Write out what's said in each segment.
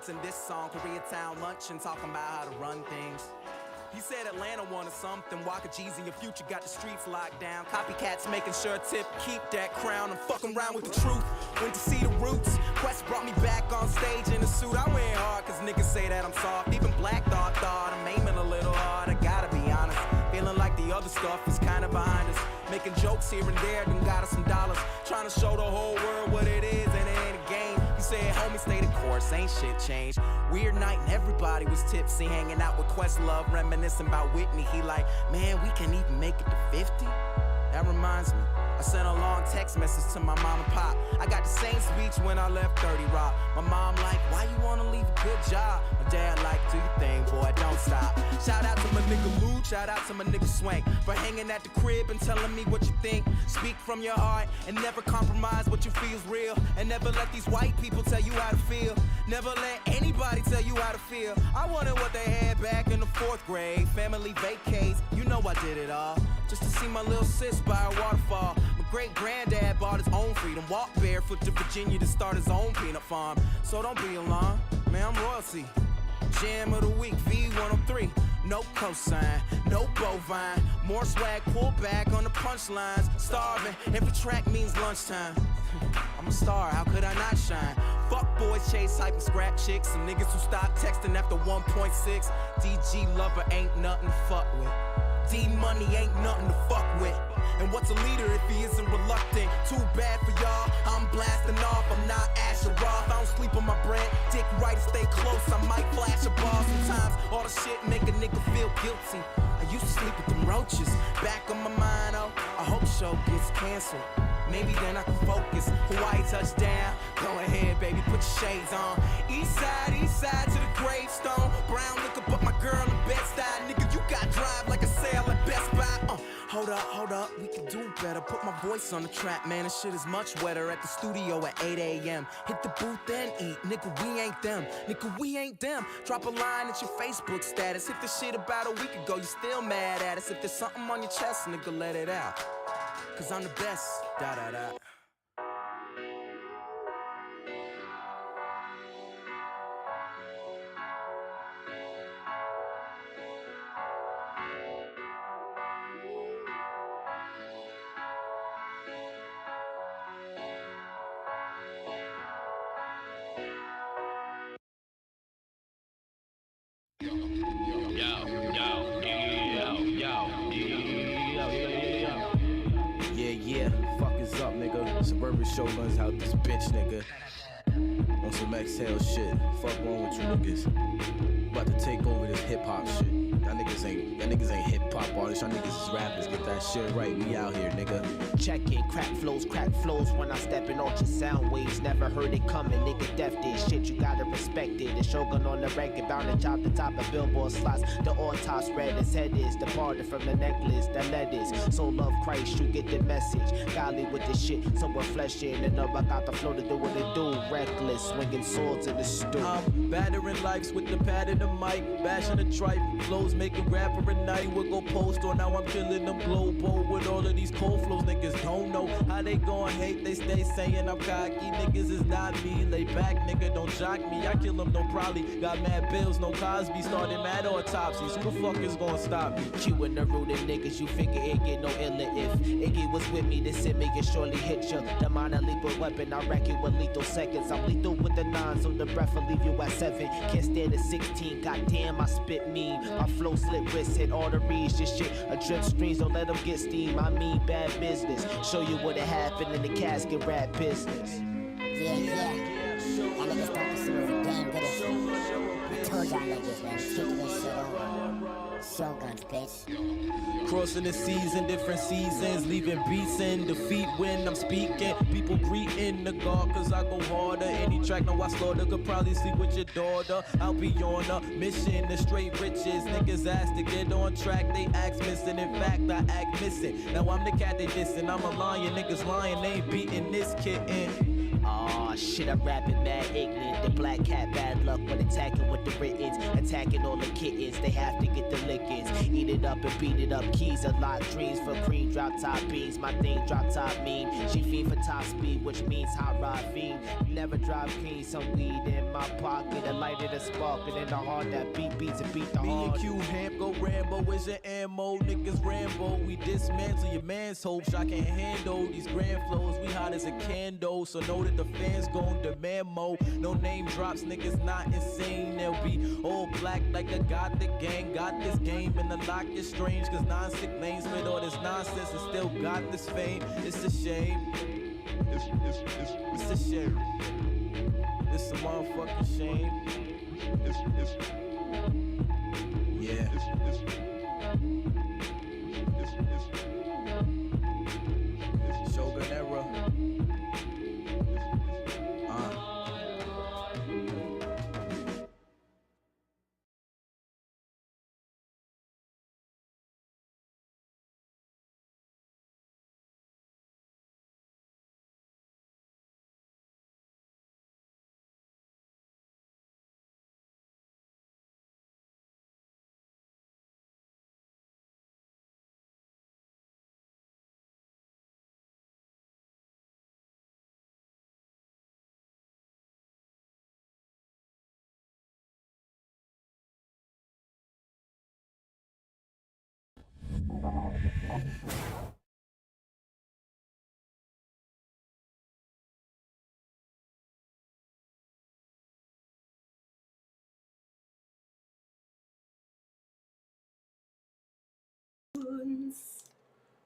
words in this song, Koreatown luncheon, talking about how to run things. He said Atlanta wanted something, Waka G's in your future got the streets locked down. Copycats making sure Tip keep that crown. I'm fucking around with the truth, went to see the roots. Quest brought me back on stage in a suit. I went hard cause niggas say that I'm soft. Even Black thought I'm aiming a little hard, I gotta be honest. Feeling like the other stuff is kinda behind us. Making jokes here and there, then got us some dollars. Trying to show the whole world what it is and it ain't a game. He said, homie, stay the course, ain't shit changed. Weird night and everybody was tipsy, hanging out with Questlove, reminiscing about Whitney. He like, man, we can't even make it to 50. That reminds me, I sent a long text message to my mom and pop. I got the same speech when I left 30 Rock. My mom like, why you wanna leave a good job? My dad like, do your thing, boy, don't stop. Shout out to my nigga Luke, shout out to my nigga Swank for hanging at the crib and telling me what you think. Speak from your heart and never compromise what you feel's real. And never let these white people tell you how to feel. Never let anybody tell you how to feel. I wanted what they had back in the 4th grade. Family vacates, you know I did it all. Just to see my little sis by a waterfall. My great-granddad bought his own freedom. Walked barefoot to Virginia to start his own peanut farm. So don't be alarmed, man, I'm royalty. Jam of the week, V103. No cosign, no bovine. More swag, pull back on the punchlines. Starving, every track means lunchtime. I'm a star, how could I not shine? Fuck boys, chase hype and scrap chicks. Some niggas who stop texting after 1.6. DG lover ain't nothing to fuck with. D money ain't nothing to fuck with. And what's a leader if he isn't reluctant? Too bad for y'all, I'm blasting off. I'm not Asher Roth, I don't sleep on my bread. Dick right, stay close, I might flash a ball. Sometimes all the shit make a nigga feel guilty. I used to sleep with them roaches. Back on my mind, oh, I hope show gets canceled. Maybe then I can focus. Hawaii touchdown. Go ahead, baby, put your shades on. East side to the gravestone. Brown liquor, but my girl in Bed-Stuy. Nigga, you got drive like a sale at Best Buy. Hold up, we can do better. Put my voice on the track, man. This shit is much wetter. At the studio at 8 a.m. Hit the booth and eat. Nigga, we ain't them. Nigga, we ain't them. Drop a line at your Facebook status. Hit the shit about a week ago, you still mad at us. If there's something on your chest, nigga, let it out. Cause I'm the best. Da da da. Suburban Shoguns out this bitch, nigga. On some exhale shit. Fuck wrong with you niggas. About to take over this hip hop shit. Y'all niggas ain't hip hop artists. Y'all niggas is rappers. Get that shit right. We out here, nigga. Check in, crack flows when I step in ultra sound waves. Never heard it coming, nigga. Deaf did shit. You gotta respect it. The Shogun on the record, bound to chop the top of billboard slots. The all tops red. His head is departed from the necklace. That lead is. So love Christ, you get the message. Golly with the shit, so we're fleshing it up. I got the flow to do what it do. Reckless, swinging swords in the stew. I'm battering lives with the pad and the mic, bashing the tripe. Flows making rapper at night. We'll go post on now I'm killing them global with all of these cold flows. Niggas don't know how they gon' hate. They stay saying I'm cocky. Niggas is not me. Lay back, nigga, don't jock me. I kill them, don't probably. Got mad bills, no Cosby. Started mad autopsies. Who the fuck is gon' stop me? Q and the rooted niggas, you figure it get no iller if Iggy was with me, this hit me can surely hit ya. The minor lethal weapon, I wreck it with lethal seconds. I'm lethal with the 9, so the breath will leave you at 7. Can't stand at 16, goddamn, I spit mean. My flow slit wrists, hit arteries, this shit a drip streams, don't let them get steam. I mean bad business, show you what it happened in the casket rap business. Yeah. Y'all niggas don't consider the game good as I told y'all niggas, man, keep this shit on. Shoguns, bitch. Crossing the seas in different seasons, leaving beats in defeat when I'm speaking. People greeting the God, cause I go harder. Any track, no, I slaughter, could probably sleep with your daughter. I'll be on a mission to straight riches. Niggas ask to get on track, they act missing. In fact, I act missing. Now I'm the cat they dissing. I'm a lion, niggas lying, they ain't beating this kitten. Aw, shit, I'm rapping mad ignorant. The black cat bad luck when attacking with the writtens. Attacking all the kittens, they have to get the lickings. Eat it up and beat it up, keys unlock dreams for cream, drop top beans. My thing drop top mean. She fiend for top speed, which means hot rod fiend. Never drive clean, some weed in my pocket. A light and a spark, and in the heart that beat beats and beat the Me heart. and Q Hamp go Rambo, where's your ammo? Niggas Rambo, we dismantle your man's hopes. I can't handle these grand flows, we hot as a candle. So know that the fans gon' demand more. No name drops, niggas not insane. They'll be all black like a gothic gang. Got this game and the lock is strange, cause non-sick lanes with all this nonsense and still got this fame. It's a shame. It's a shame. It's a motherfucking shame. Yeah. Shogun era.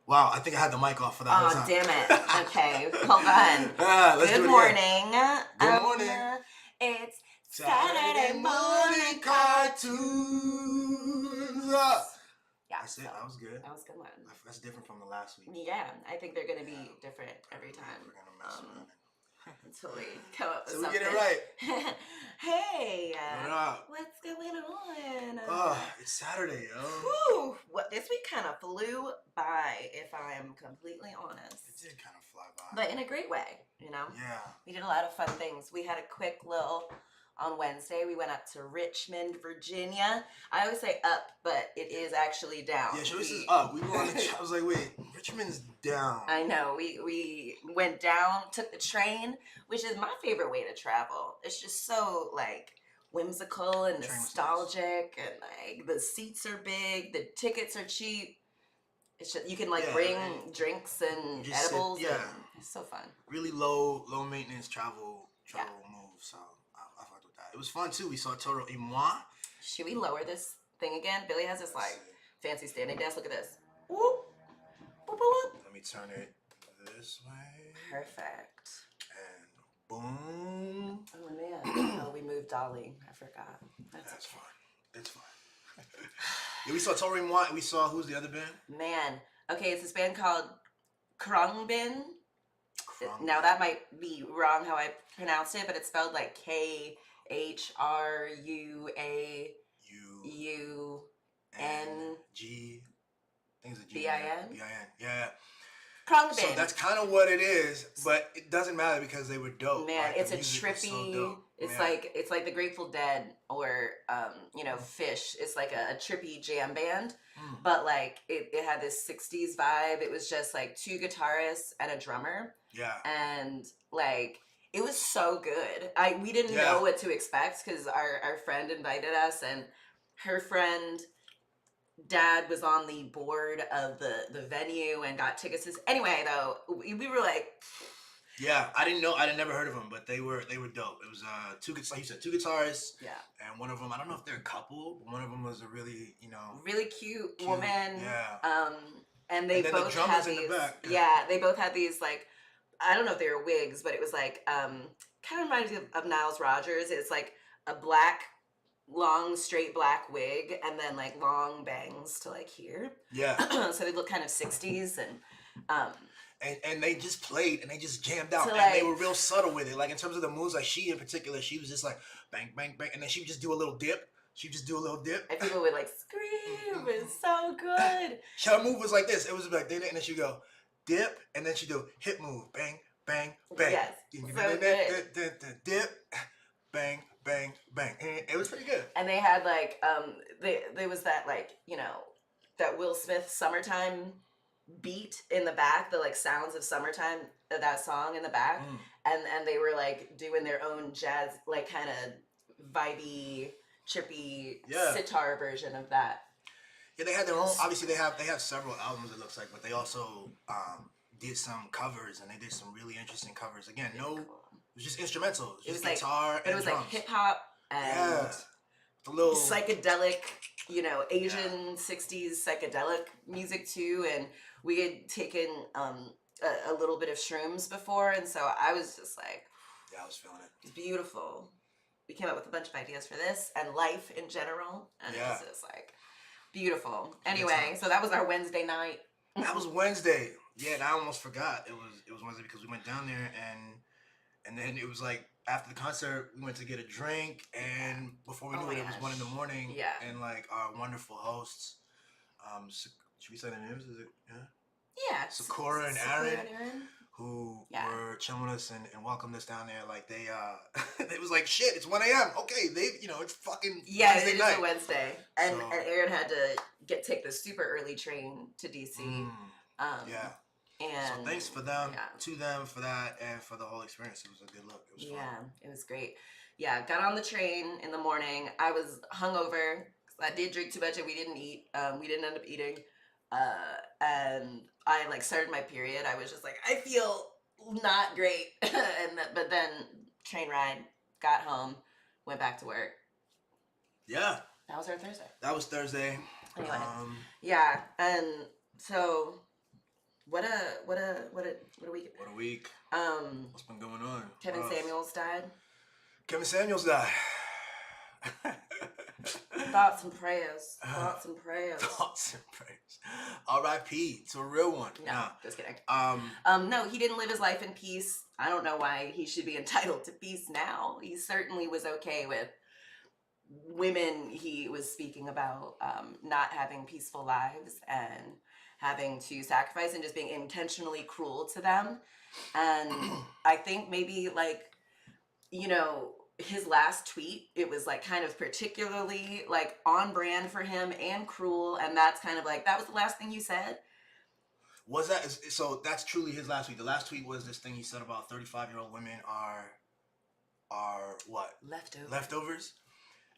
Wow, I think I had the mic off for that whole Oh, time. damn it. Okay, hold on. Let's do Good it morning. Good morning. It's Saturday morning cartoons. Yeah, That's it. That was good. that was a good one. That's different from the last week. Yeah, I think they're going to be different every time. We're gonna mess around. Until we come up with So we something. get it right. Hey, What up? what's going on? Oh, it's Saturday, yo. Whew, what, this week kind of flew by, if I'm completely honest. It did kind of fly by. But in a great way, you know? Yeah. We did a lot of fun things. We had a quick little, on Wednesday, we went up to Richmond, Virginia. I always say up, but it is actually down. Yeah, she always says up. We were on the I was like, wait, Richmond's down. I know. We went down, took the train, which is my favorite way to travel. It's just so, like, whimsical and Train was nostalgic, and, like, the seats are big, the tickets are cheap. It's just, you can, like, Yeah, bring right. drinks and You just sit- edibles. yeah. And it's so fun. Really low maintenance travel move. So I fucked with that. It was fun too. We saw Toro et moi. Should we lower this thing again? Billy has this, like, fancy standing desk. Look at this. Whoop. Whoop, whoop, whoop. Let me turn it this way. Perfect. And boom. Oh, man. Oh, we moved Dolly. I forgot. That's fine. It's fine. Yeah, we saw Toro et moi. We saw, who's the other band? Man. Okay, it's this band called Khruangbin. Khruangbin. Now, that might be wrong how I pronounce it, but it's spelled like Khruangbin. G. I think it's a G. B-I-N? B-I-N. Yeah. Khruangbin. So that's kind of what it is, but it doesn't matter because they were dope. Man, Like, it's the a music was so trippy. dope. It's Yeah. like the Grateful Dead or Fish. It's like a trippy jam band, but like it had this '60s vibe. It was just like two guitarists and a drummer, Yeah. and like it was so good. We didn't Yeah. know what to expect because our friend invited us, and her friend dad was on the board of the venue and got tickets. Anyway, though, we were like. Yeah, I didn't know. I never heard of them, but they were dope. It was two guitarists. Yeah. And one of them, I don't know if they're a couple, but one of them was a really, Really cute woman. Yeah. And they then the both drummers had in these. the back, yeah. Yeah, they both had these like, I don't know if they were wigs, but it was like kind of reminds me of Niles Rodgers. It's like a long straight black wig and then like long bangs to like here. Yeah. So they look kind of 60s And they just played and they just jammed out. So, And they like- were real subtle with it. Like in terms of the moves, like she in particular, she was just like bang, bang, bang. And then she would just do a little dip. and people would like scream. It's so good. Her move was like this. It was like, and then she'd go dip. And then she'd do hip move, bang, bang, bang. Yes, so good. Dip, bang, bang, bang. And it was pretty good. And they had like there was that like, you know, that Will Smith summertime beat in the back, the like sounds of summertime of that song in the back, and they were like doing their own jazz, like kind of vibey, trippy sitar version of that. Yeah, they had their own. Obviously, they have several albums. It looks like, but they also did some covers, and they did some really interesting covers. Again, it was just instrumental. It was just guitar like, and it was drums. like hip hop and the little psychedelic, you know, Asian 60s psychedelic music too. And we had taken a little bit of shrooms before, and so I was just like, yeah, I was feeling it. It's beautiful. We came up with a bunch of ideas for this and life in general, and it was just like beautiful. Anyway, so that was our Wednesday night. That was Wednesday. Yeah, and I almost forgot it was Wednesday because we went down there and then it was like after the concert we went to get a drink, and before we knew it, it was 1 a.m. Yeah. And like our wonderful hosts, should we say their names? Is it Yeah. Sakura and Aaron, who were chilling with us and welcomed us down there. Like they it was like, shit, it's 1 a.m. Okay, it's fucking Wednesday it night. is a Wednesday, and Aaron had to take the super early train to DC. And so thanks for them, to them for that, and for the whole experience. It was a good look. It was fun. Yeah, it was great. Yeah, got on the train in the morning. I was hungover because I did drink too much and we didn't eat. We didn't end up eating. And I like started my period. I was just like, I feel not great. But then train ride, got home, went back to work. Yeah. That was our Thursday. That was Thursday. Anyway, yeah, and so what a week. What a week. What's been going on? Kevin Samuels died. Kevin Samuels died. Thoughts and prayers. Thoughts and prayers. Thoughts and prayers. R.I.P. to a real one. No, just kidding. No, he didn't live his life in peace. I don't know why he should be entitled to peace now. He certainly was okay with women he was speaking about not having peaceful lives and having to sacrifice and just being intentionally cruel to them. And I think maybe like, his last tweet, it was like kind of particularly like on brand for him and cruel. And that's kind of like, that was the last thing you said. Was that, so that's truly his last tweet. The last tweet was this thing he said about 35-year-old women are what? Leftovers.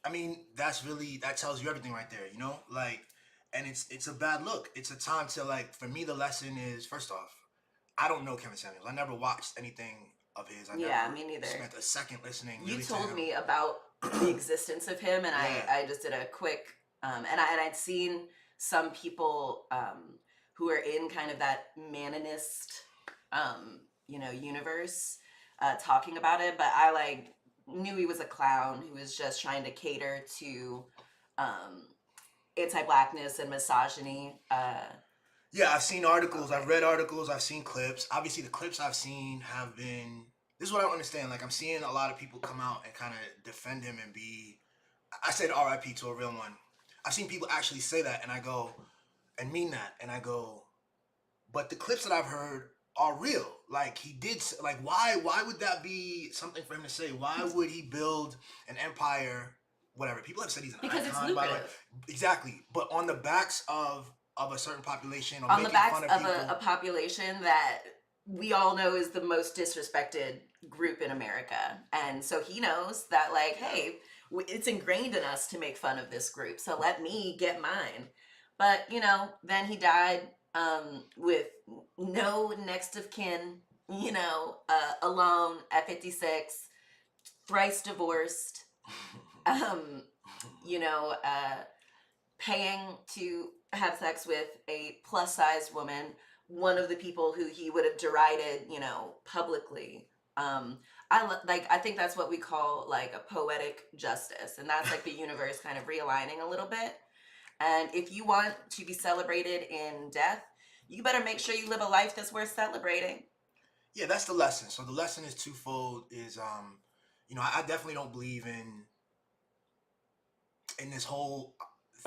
I mean, that tells you everything right there, like, and it's a bad look. It's a time to like, for me, the lesson is, first off, I don't know Kevin Samuels. I never watched anything of his. Me neither. Spent a second listening. You told me about the existence of him, and I just did a quick, and I'd seen some people who are in kind of that Maninist, universe, talking about it, but I like knew he was a clown who was just trying to cater to anti-blackness and misogyny. Yeah, I've seen articles, I've read articles, I've seen clips. Obviously, the clips I've seen have been... This is what I don't understand. Like, I'm seeing a lot of people come out and kind of defend him and be... I said RIP to a real one. I've seen people actually say that, and I go... And mean that. And I go... But the clips that I've heard are real. Like, he did... Like, why would that be something for him to say? Why would he build an empire... Whatever. People have said he's an icon, it's lucrative. by the way. Exactly. But on the backs of a certain population, or on the backs fun of people. A population that we all know is the most disrespected group in America. And so he knows that, like, hey, it's ingrained in us to make fun of this group, so let me get mine. But, then he died with no next of kin, alone at 56, thrice divorced, paying to have sex with a plus-sized woman, one of the people who he would have derided, publicly. I think that's what we call like a poetic justice, and that's like the universe kind of realigning a little bit. And if you want to be celebrated in death, you better make sure you live a life that's worth celebrating. Yeah, that's the lesson. So the lesson is twofold. Is I definitely don't believe in this whole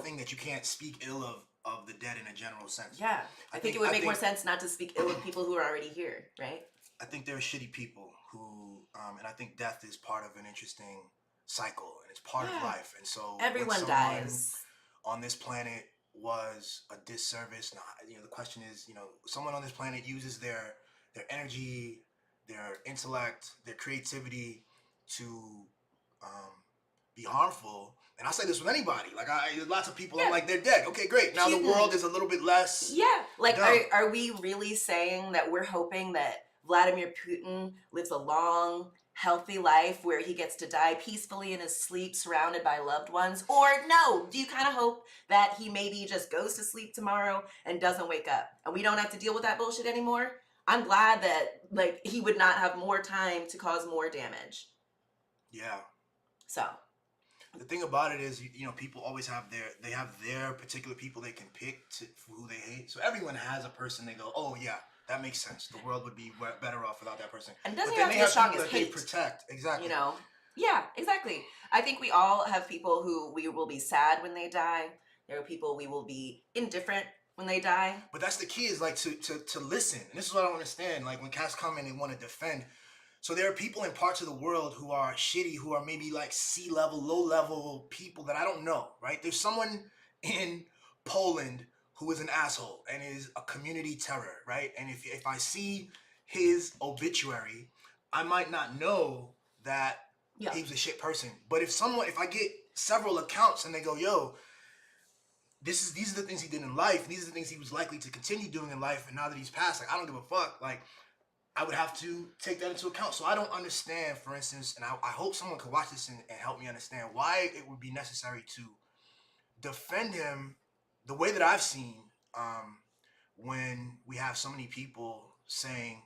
thing that you can't speak ill of the dead in a general sense. Yeah, I think it would make more sense not to speak ill of people who are already here, right? I think there are shitty people who, and I think death is part of an interesting cycle, and it's part of life. And so when Everyone someone dies. on this planet was a disservice. Now, the question is, someone on this planet uses their energy, their intellect, their creativity to be harmful. And I say this with anybody. Like, lots of people, I'm like, they're dead. Okay, great. Now the world is a little bit less. Yeah. Like, dumb. are we really saying that we're hoping that Vladimir Putin lives a long, healthy life where he gets to die peacefully in his sleep surrounded by loved ones? Or no, do you kind of hope that he maybe just goes to sleep tomorrow and doesn't wake up and we don't have to deal with that bullshit anymore? I'm glad that, like, he would not have more time to cause more damage. Yeah. So the thing about it is, people always have their particular people they can pick for who they hate. So everyone has a person they go, oh yeah, that makes sense. The world would be better off without that person. And doesn't but have then to they be as strong people as that they hate. protect. Exactly. Yeah, exactly. I think we all have people who we will be sad when they die. There are people we will be indifferent when they die. But that's the key, is like to listen. And this is what I don't understand. Like when cats come in, they want to defend. So there are people in parts of the world who are shitty, who are maybe like C-level, low-level people that I don't know, right? There's someone in Poland who is an asshole and is a community terror, right? And if I see his obituary, I might not know that he was a shit person. But if I get several accounts and they go, yo, these are the things he did in life, these are the things he was likely to continue doing in life, and now that he's passed, like, I don't give a fuck. Like, I would have to take that into account. So I don't understand, for instance, and I hope someone could watch this and help me understand why it would be necessary to defend him the way that I've seen, when we have so many people saying,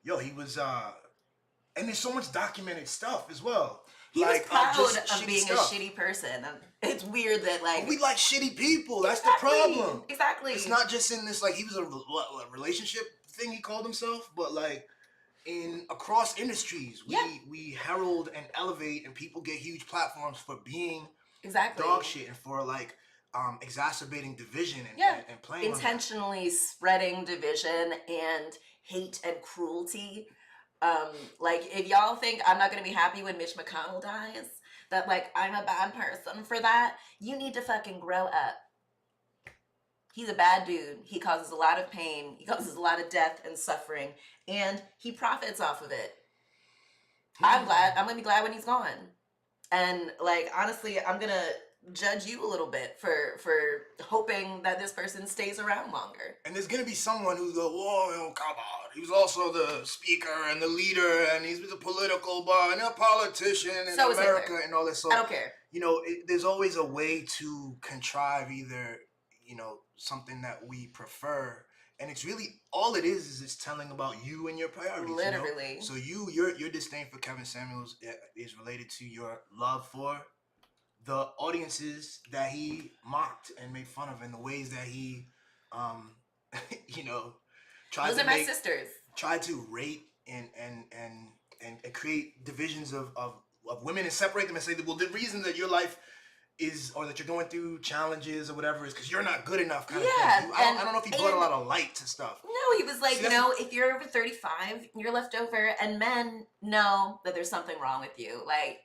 yo, he was, and there's so much documented stuff as well. He was proud just of being a shitty person. It's weird that, like... But we like shitty people. That's the problem. Exactly. It's not just in this, like, he was a relationship thing he called himself, but like across industries, we herald and elevate, and people get huge platforms for being dog shit and for like exacerbating division and playing intentionally spreading division and hate and cruelty. Like, if y'all think I'm not gonna be happy when Mitch McConnell dies, that like I'm a bad person for that, you need to fucking grow up. He's a bad dude. He causes a lot of pain. He causes a lot of death and suffering, and he profits off of it. I'm gonna be glad when he's gone. And like, honestly, I'm gonna judge you a little bit for hoping that this person stays around longer. And there's gonna be someone who's go, whoa, come on. He was also the speaker and the leader, and he was a political bar and a politician in America and all this. So I don't care. There's always a way to contrive either, something that we prefer, and it's really all it is it's telling about you and your priorities. Literally. So your disdain for Kevin Samuels is related to your love for the audiences that he mocked and made fun of, and the ways that he, tried Those to are my sisters. Tried to rate and create divisions of women and separate them and say that, well, the reason that your life is, or that you're going through challenges or whatever, is because you're not good enough, kind of thing. I don't know if he brought a lot of light to stuff. No, he was like, if you're over 35, you're left over, and men know that there's something wrong with you. Like,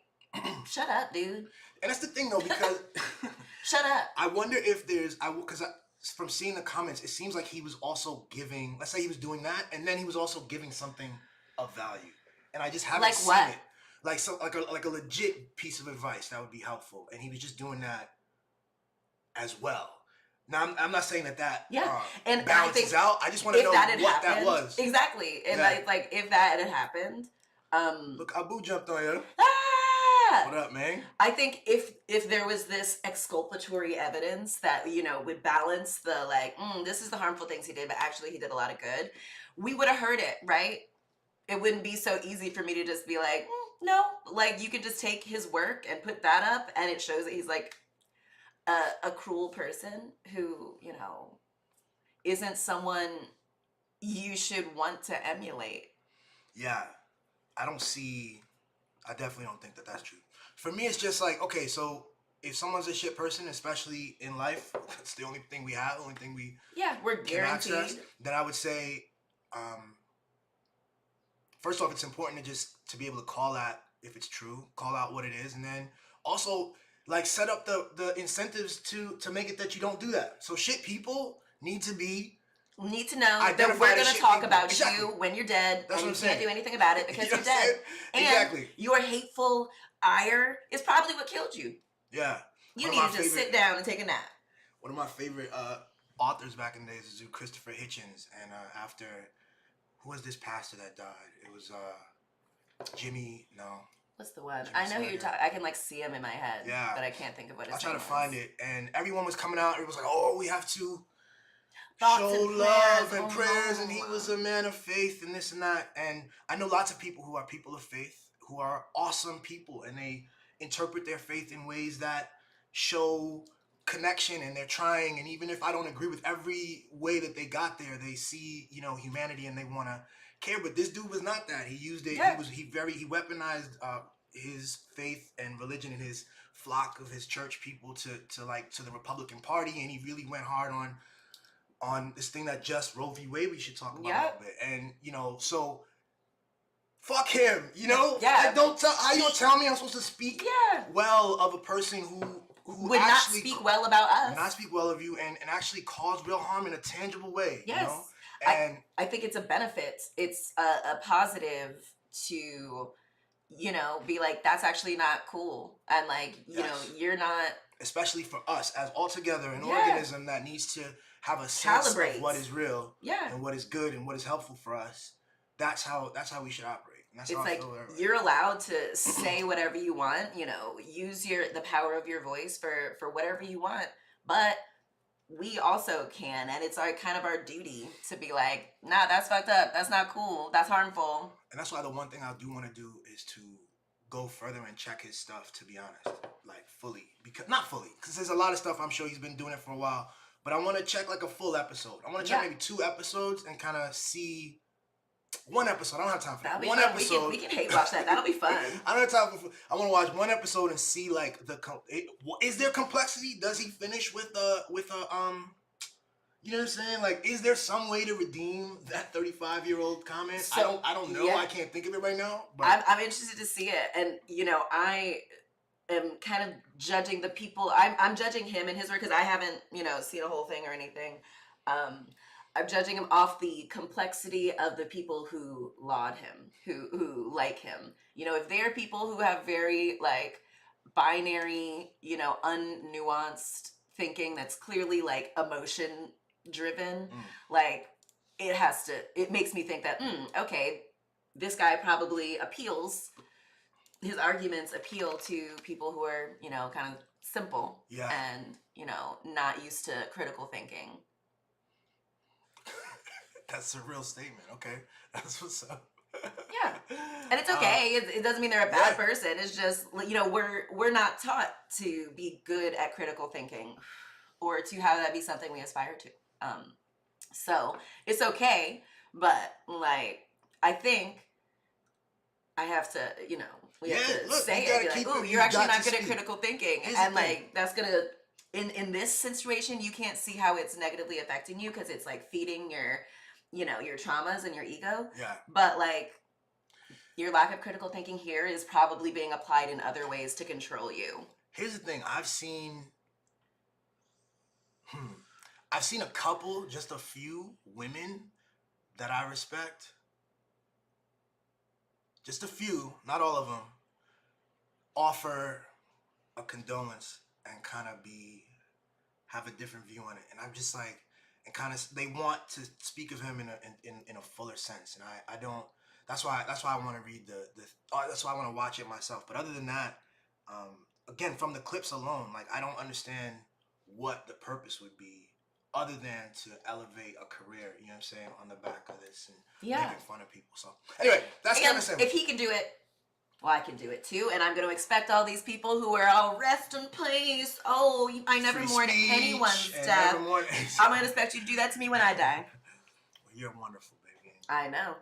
shut up, dude. And that's the thing, though, because shut up. I wonder if because from seeing the comments, it seems like he was also giving. Let's say he was doing that, and then he was also giving something of value, and I just haven't seen it. Like a legit piece of advice that would be helpful, and he was just doing that as well. Now I'm not saying that and balances out. I just want to know what that was. Exactly, and like if that had happened. Look, Abu jumped on you. What up, man? I think if there was this exculpatory evidence that would balance the this is the harmful things he did, but actually he did a lot of good, we would have heard it, right? It wouldn't be so easy for me to just be like, no, like you could just take his work and put that up, and it shows that he's like a cruel person who isn't someone you should want to emulate. Yeah, I definitely don't think that that's true. For me, it's just like, okay, so if someone's a shit person, especially in life, it's the only thing we have, the only thing we're guaranteed. Then I would say, first off, it's important to be able to call that if it's true, call out what it is, and then also like set up the incentives to make it that you don't do that. So shit people need to know that we're going to talk about exactly. you when you're dead, That's and what you I'm can't saying. do anything about it because You know you're what I'm dead. saying? And Exactly. your hateful ire is probably what killed you. Yeah. You need to just sit down and take a nap. One of my favorite authors back in the days is Christopher Hitchens, and after, who was this pastor that died? It was Jimmy. No. What's the one? Jimmy I know who you're Swaggart. talking. I can like see him in my head. Yeah. But I can't think of what his I'll try name to find is. it, and everyone was coming out. It was like, oh, we have to Thoughts show and love prayers. and Oh, prayers, no. and he was a man of faith and this and that. And I know lots of people who are people of faith, who are awesome people, and they interpret their faith in ways that show connection, and they're trying. And even if I don't agree with every way that they got there, they see, you know, humanity, and they want to care. But this dude was not that. He used it. Yeah. He weaponized his faith and religion and his flock of his church people to the Republican Party, and he really went hard on this thing that just Roe v. Wade we should talk about a little bit. And you know, so fuck him, you know? Yeah. Like, how you gonna tell me I'm supposed to speak well of a person who would not actually speak well about us. not speak well of you and actually cause real harm in a tangible way. Yes. You know? And I think it's a benefit. It's a positive to, you know, be like, that's actually not cool. And like, you know, you're not. Especially for us as altogether an Yeah. organism that needs to have a sense Calibrate. of what is real Yeah. and what is good and what is helpful for us. That's how we should operate. And that's It's how like I feel you're allowed to say whatever you want, you know, use the power of your voice for whatever you want, but we also can, and it's like kind of our duty to be like, nah, that's fucked up, that's not cool, that's harmful. And that's why the one thing I do want to do is to go further and check his stuff, to be honest, like fully, not fully, because there's a lot of stuff I'm sure he's been doing it for a while, but I want to check like a full episode. I want to check maybe 2 episodes and kind of see. One episode. I don't have time for that. One fun. episode. We can hate watch that. That'll be fun. I don't have time for. I want to watch one episode and see like is there complexity? Does he finish with a you know what I'm saying? Like, is there some way to redeem that 35-year-old comment? So, I don't know. yeah. I can't think of it right now. But I'm interested to see it, and you know, I am kind of judging the people. I'm judging him and his work because I haven't, you know, seen a whole thing or anything. I'm judging him off the complexity of the people who laud him, who like him. You know, if they're people who have very like binary, you know, unnuanced thinking that's clearly like emotion driven, like it makes me think that, okay, this guy probably his arguments appeal to people who are, you know, kind of simple and, you know, not used to critical thinking. that's a real statement. Okay, that's what's up. Yeah, and it's okay. It doesn't mean they're a bad person. It's just, you know, we're not taught to be good at critical thinking, or to have that be something we aspire to. So it's okay, but like I think I have to, you know, we have to say it. Be like, "Ooh, you're actually not good at critical thinking," and like that's gonna. In this situation, you can't see how it's negatively affecting you because it's like feeding your, you know, your traumas and your ego. Yeah. But like your lack of critical thinking here is probably being applied in other ways to control you. Here's the thing. I've seen a couple, just a few women that I respect. Just a few, not all of them, offer a condolence and kind of have a different view on it. And I'm just like, and kind of, they want to speak of him in a fuller sense. And I don't, that's why I want to read that's why I want to watch it myself. But other than that, again, from the clips alone, like I don't understand what the purpose would be other than to elevate a career, you know what I'm saying, on the back of this and making fun of people. So anyway, that's kind of simple. If he can do it, well, I can do it too, and I'm going to expect all these people who are all rest in peace. Oh, I never mourn anyone's death. I'm going to expect you to do that to me when I die. Well, you're wonderful, baby. I know.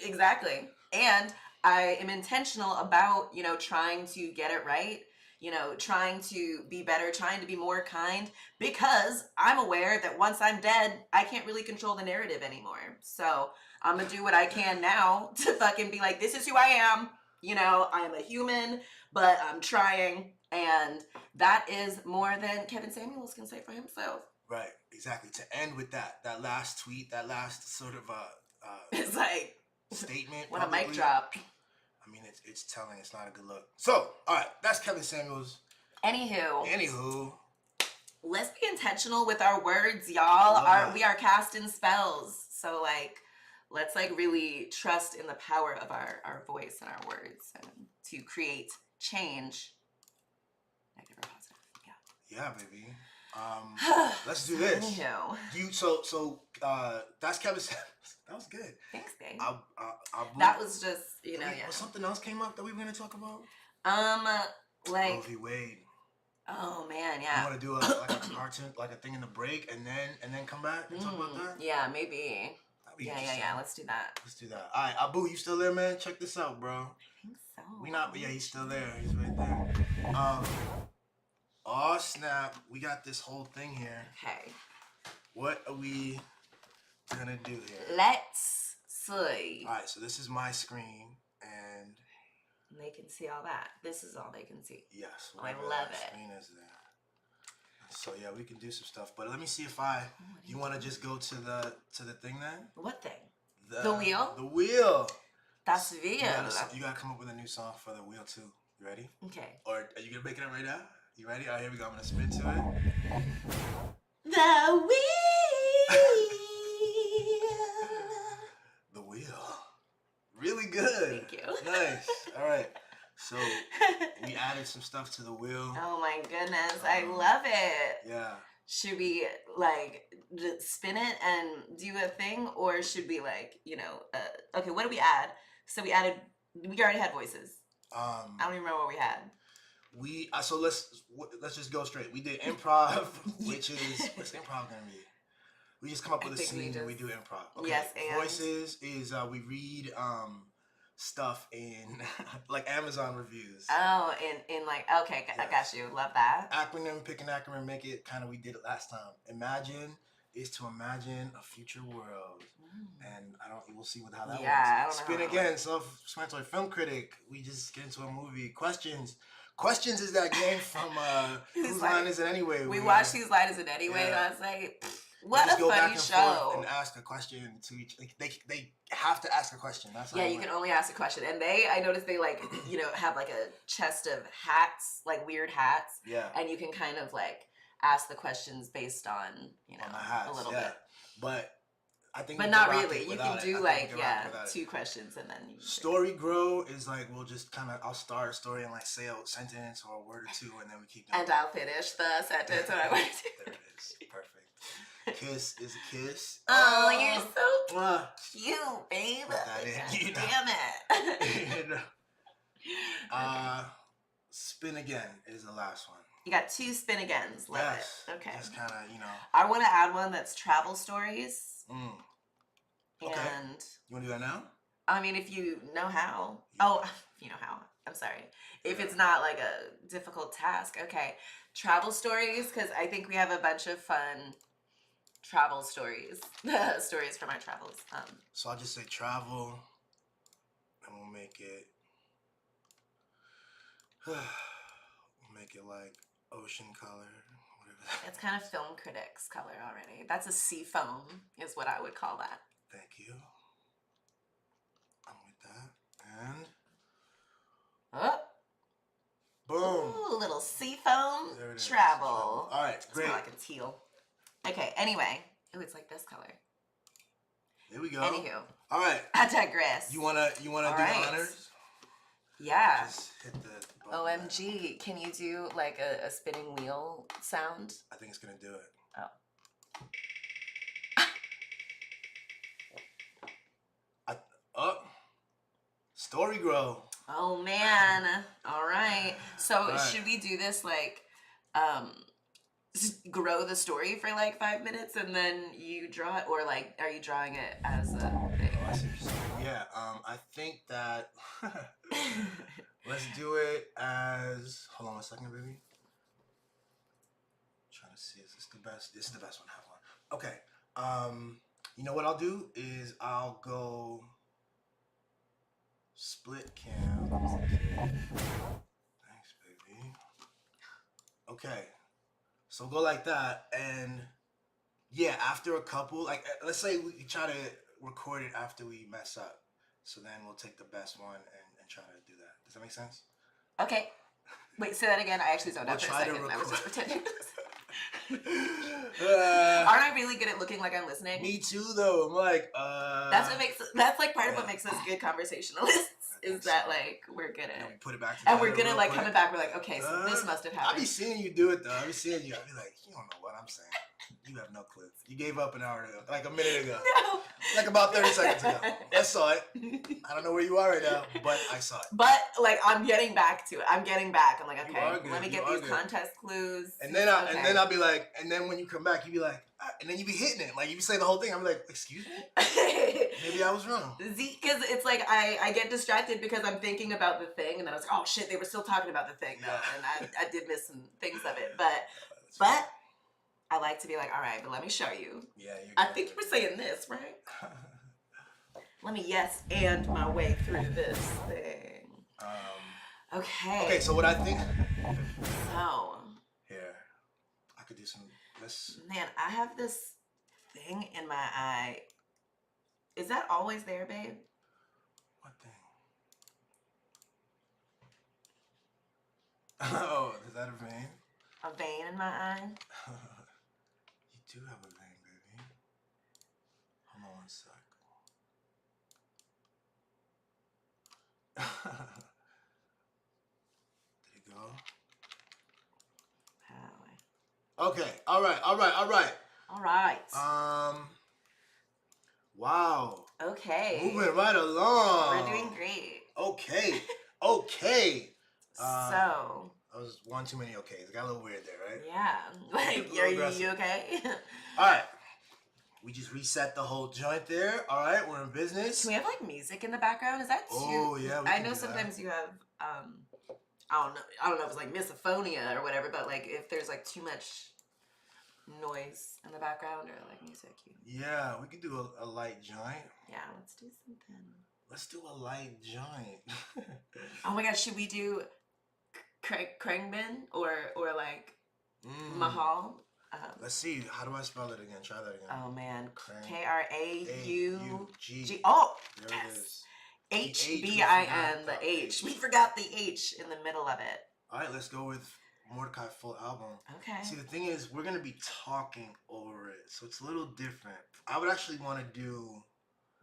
Exactly. And I am intentional about, you know, trying to get it right. you know, trying to be better, trying to be more kind, because I'm aware that once I'm dead, I can't really control the narrative anymore. So I'm gonna do what I can now to fucking be like, this is who I am. You know, I am a human, but I'm trying. And that is more than Kevin Samuels can say for himself. Right, exactly. To end with that last tweet, that last sort of It's like statement. what a publicly, mic drop. I mean, it's telling. It's not a good look. So, all right, that's Kevin Samuels. Anywho, let's be intentional with our words, y'all. We are casting spells, so like, let's like really trust in the power of our voice and our words, and to create change. Negative or positive? Yeah. Yeah, baby. Let's do this. Anywho. That's Kevin Samuels. That was good. Thanks, babe. That was just, you know, yeah. Was something else came up that we were gonna talk about? Like Roe v. Wade. Oh man, yeah. You want to do like a cartoon, like a thing in the break, and then come back and talk about that? Yeah, maybe. Yeah. Let's do that. Let's do that. All right, Abu, you still there, man? Check this out, bro. I think so. Yeah, he's still there. He's right there. Oh snap! We got this whole thing here. Okay. What are we gonna do here? Let's see. All right, so this is my screen, and they can see all that. This is all they can see. Yes, I love it. Screen is there. So yeah, we can do some stuff, but let me see if you want to just go to the thing then? What thing? The wheel? The wheel. Das Wheel. You gotta come up with a new song for the wheel too. You ready? Okay. Or are you gonna make it up right now? You ready? All right, here we go. I'm gonna spin to it. The wheel. The wheel. Really good. Thank you. Nice. All right. So we added some stuff to the wheel. Oh my goodness, I love it. Yeah. Should we like just spin it and do a thing, or should we like, you know, okay, what did we add? So we already had voices. I don't even remember what we had. So let's just go straight. We did improv, which is what's improv gonna be? We just come up with a scene and we do improv. Okay. Yes, and voices is we read stuff in like Amazon reviews. Oh, in like, okay, yes. I got you. Love that. Pick an acronym, make it kind of, we did it last time. Imagine is to imagine a future world. And we'll see how that works. I don't Spin know. again, self-explanatory film critic. We just get into a movie. Questions is that game from Whose Line Is It Anyway? We watched Whose Line Is It Anyway, and I was like, what a go funny back and show. Forth and ask a question to each. Like, they have to ask a question. That's how you can only ask a question. And I noticed they like, you know, have like a chest of hats, like weird hats. Yeah. And you can kind of like ask the questions based on, you know, on the hats, a little bit. But I think, but not really. You can do like two questions and then story grow is like we'll just kind of I'll start a story and like say a sentence or a word or two and then we keep going. And I'll finish the sentence when I want to. There it is. Perfect. Kiss is a kiss. Oh, you're so cute, babe. Damn it. Spin again is the last one. You got 2 spin agains. Love it. Okay. Just kind of, you know. I want to add one that's travel stories. Okay. And you want to do that now? I mean, if you know how. Oh, you know how. I'm sorry. If it's not like a difficult task. Okay. Travel stories, because I think we have a bunch of fun travel stories. Stories from our travels. So I'll just say travel, and we'll make it. We'll make it like ocean color. It's kind of film critics color already. That's a sea foam is what I would call that. Thank you. I'm with that. And oh. Boom. Ooh, little sea foam travel. All right, great. It's more like a teal. Okay, anyway. Oh, it's like this color. There we go. Anywho. All right. I digress. You wanna do the honors? Yeah. Just hit the button. OMG, can you do like a spinning wheel sound? I think it's gonna do it. Oh. Story grow. Oh man. All right. So should we do this like grow the story for like 5 minutes and then you draw it, or like are you drawing it as a thing? Oh, I see what you're saying. Yeah, I think that Let's do it as. Hold on 1 second, baby. Trying to see, is this the best? This is the best one. I have one. Okay. You know what I'll do is I'll go split cam. Thanks, baby. Okay. So go like that, and yeah, after a couple, like let's say we try to record it after we mess up. So then we'll take the best one and try to do that. Does that make sense? Okay. Wait, say that again. I actually zoned out for a try to second. I was just record. pretending. Aren't I really good at looking like I'm listening? Me too, though. I'm like, That's like part of what makes us good conversationalists. Is that like we're good at we put it back and together we're good at real like quick. coming back. We're like, okay, so this must have I happened. be seeing you do it though. I be seeing you. I be like, you don't know what I'm saying. You have no clue. You gave up an hour ago, like a minute ago, No. like about 30 seconds ago. I saw it. I don't know where you are right now, but I saw it. But like I'm getting back to it. I'm getting back. I'm like, You okay, are good. let me You get are these good. contest clues. And then I'll be like, and then when you come back, you be like, and then you be hitting it. Like you be saying the whole thing. I'm like, excuse me? Maybe I was wrong. Because it's like I get distracted because I'm thinking about the thing, and then I was like, oh shit, they were still talking about the thing though, and I did miss some things of it, but I like to be like, all right, but let me show you. Yeah, I think you were saying this, right? Let me and my way through this thing. Okay. Okay, so what I think. So. Here, I could do some. Man, I have this thing in my eye. Is that always there, babe? What thing? Oh, is that a vein? A vein in my eye? You do have a vein, baby. Hold on 1 sec. Did it go? Okay. All right. All right. Wow. Okay. Moving right along. We're doing great. Okay. So. That was one too many okays. It got a little weird there, right? Yeah. Like, are you okay? All right. We just reset the whole joint there. All right. We're in business. Can we have like music in the background? Is that too? Oh yeah. I know sometimes you have I don't know if it's like misophonia or whatever, but like if there's like too much noise in the background or like music. Yeah, we could do a light joint. Yeah, let's do something. Let's do a light joint. Oh my gosh, should we do Khruangbin or like Mahal? Let's see. How do I spell it again? Try that again. Oh man, K-R-A-U-G. K-R-A-U-G. Oh, There yes. it is. H-B-I-N, the H. We forgot the H in the middle of it. All right, let's go with Mordecai full album. Okay. See, the thing is, we're gonna be talking over it, so it's a little different. I would actually want to do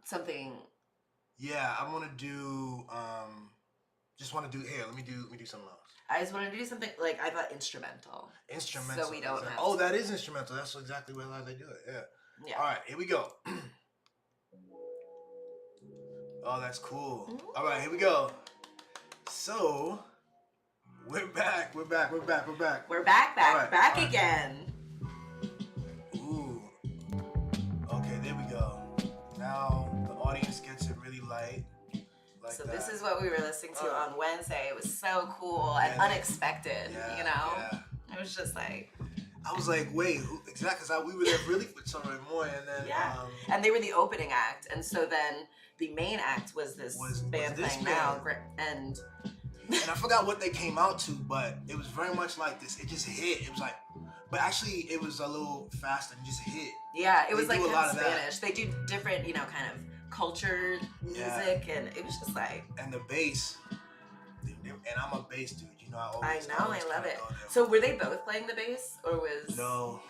something. Yeah, I want to do. Just want to do. Here, let me do something else. I just wanted to do something like I thought instrumental. Instrumental. So we don't have. Oh, that is instrumental. That's exactly how they do it. Yeah. Yeah. All right, here we go. Oh, that's cool. Mm-hmm. All right, here we go. So, we're back. We're back All right, back again. Ooh. Okay, there we go. Now the audience gets it really light. Like So that. this is what we were listening to on Wednesday. It was so cool and unexpected, Yeah, you know? yeah. It was just like... I was like, wait, who, exactly, because we were there really for Toro and then... Yeah, and they were the opening act, and so then the main act was this band playing now, and I forgot what they came out to, but it was very much like this. It just hit. It was like... But actually, it was a little faster and just hit. yeah, it was They like do a lot kind of of that. Spanish. They do different, kind of culture music, and it was just like... And the bass... And I'm a bass dude, you know. I I always love kinda it. go there. So were they both playing the bass, or was... No.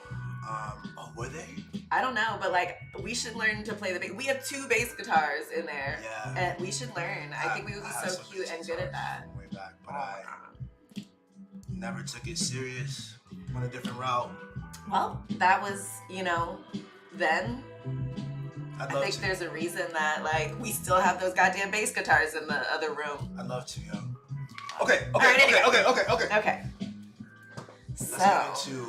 Oh, were they? I don't know, but like we should learn to play the bass. We have 2 bass guitars in there, Yeah. and we should learn. I think we would be had so some cute and good at that. from way back, but I never took it serious. Went a different route. Well, that was, then. I'd I love think to. there's a reason that like we still have those goddamn bass guitars in the other room. I'd love to, yo. Okay. right, anyway. Okay. Okay. Let's So get into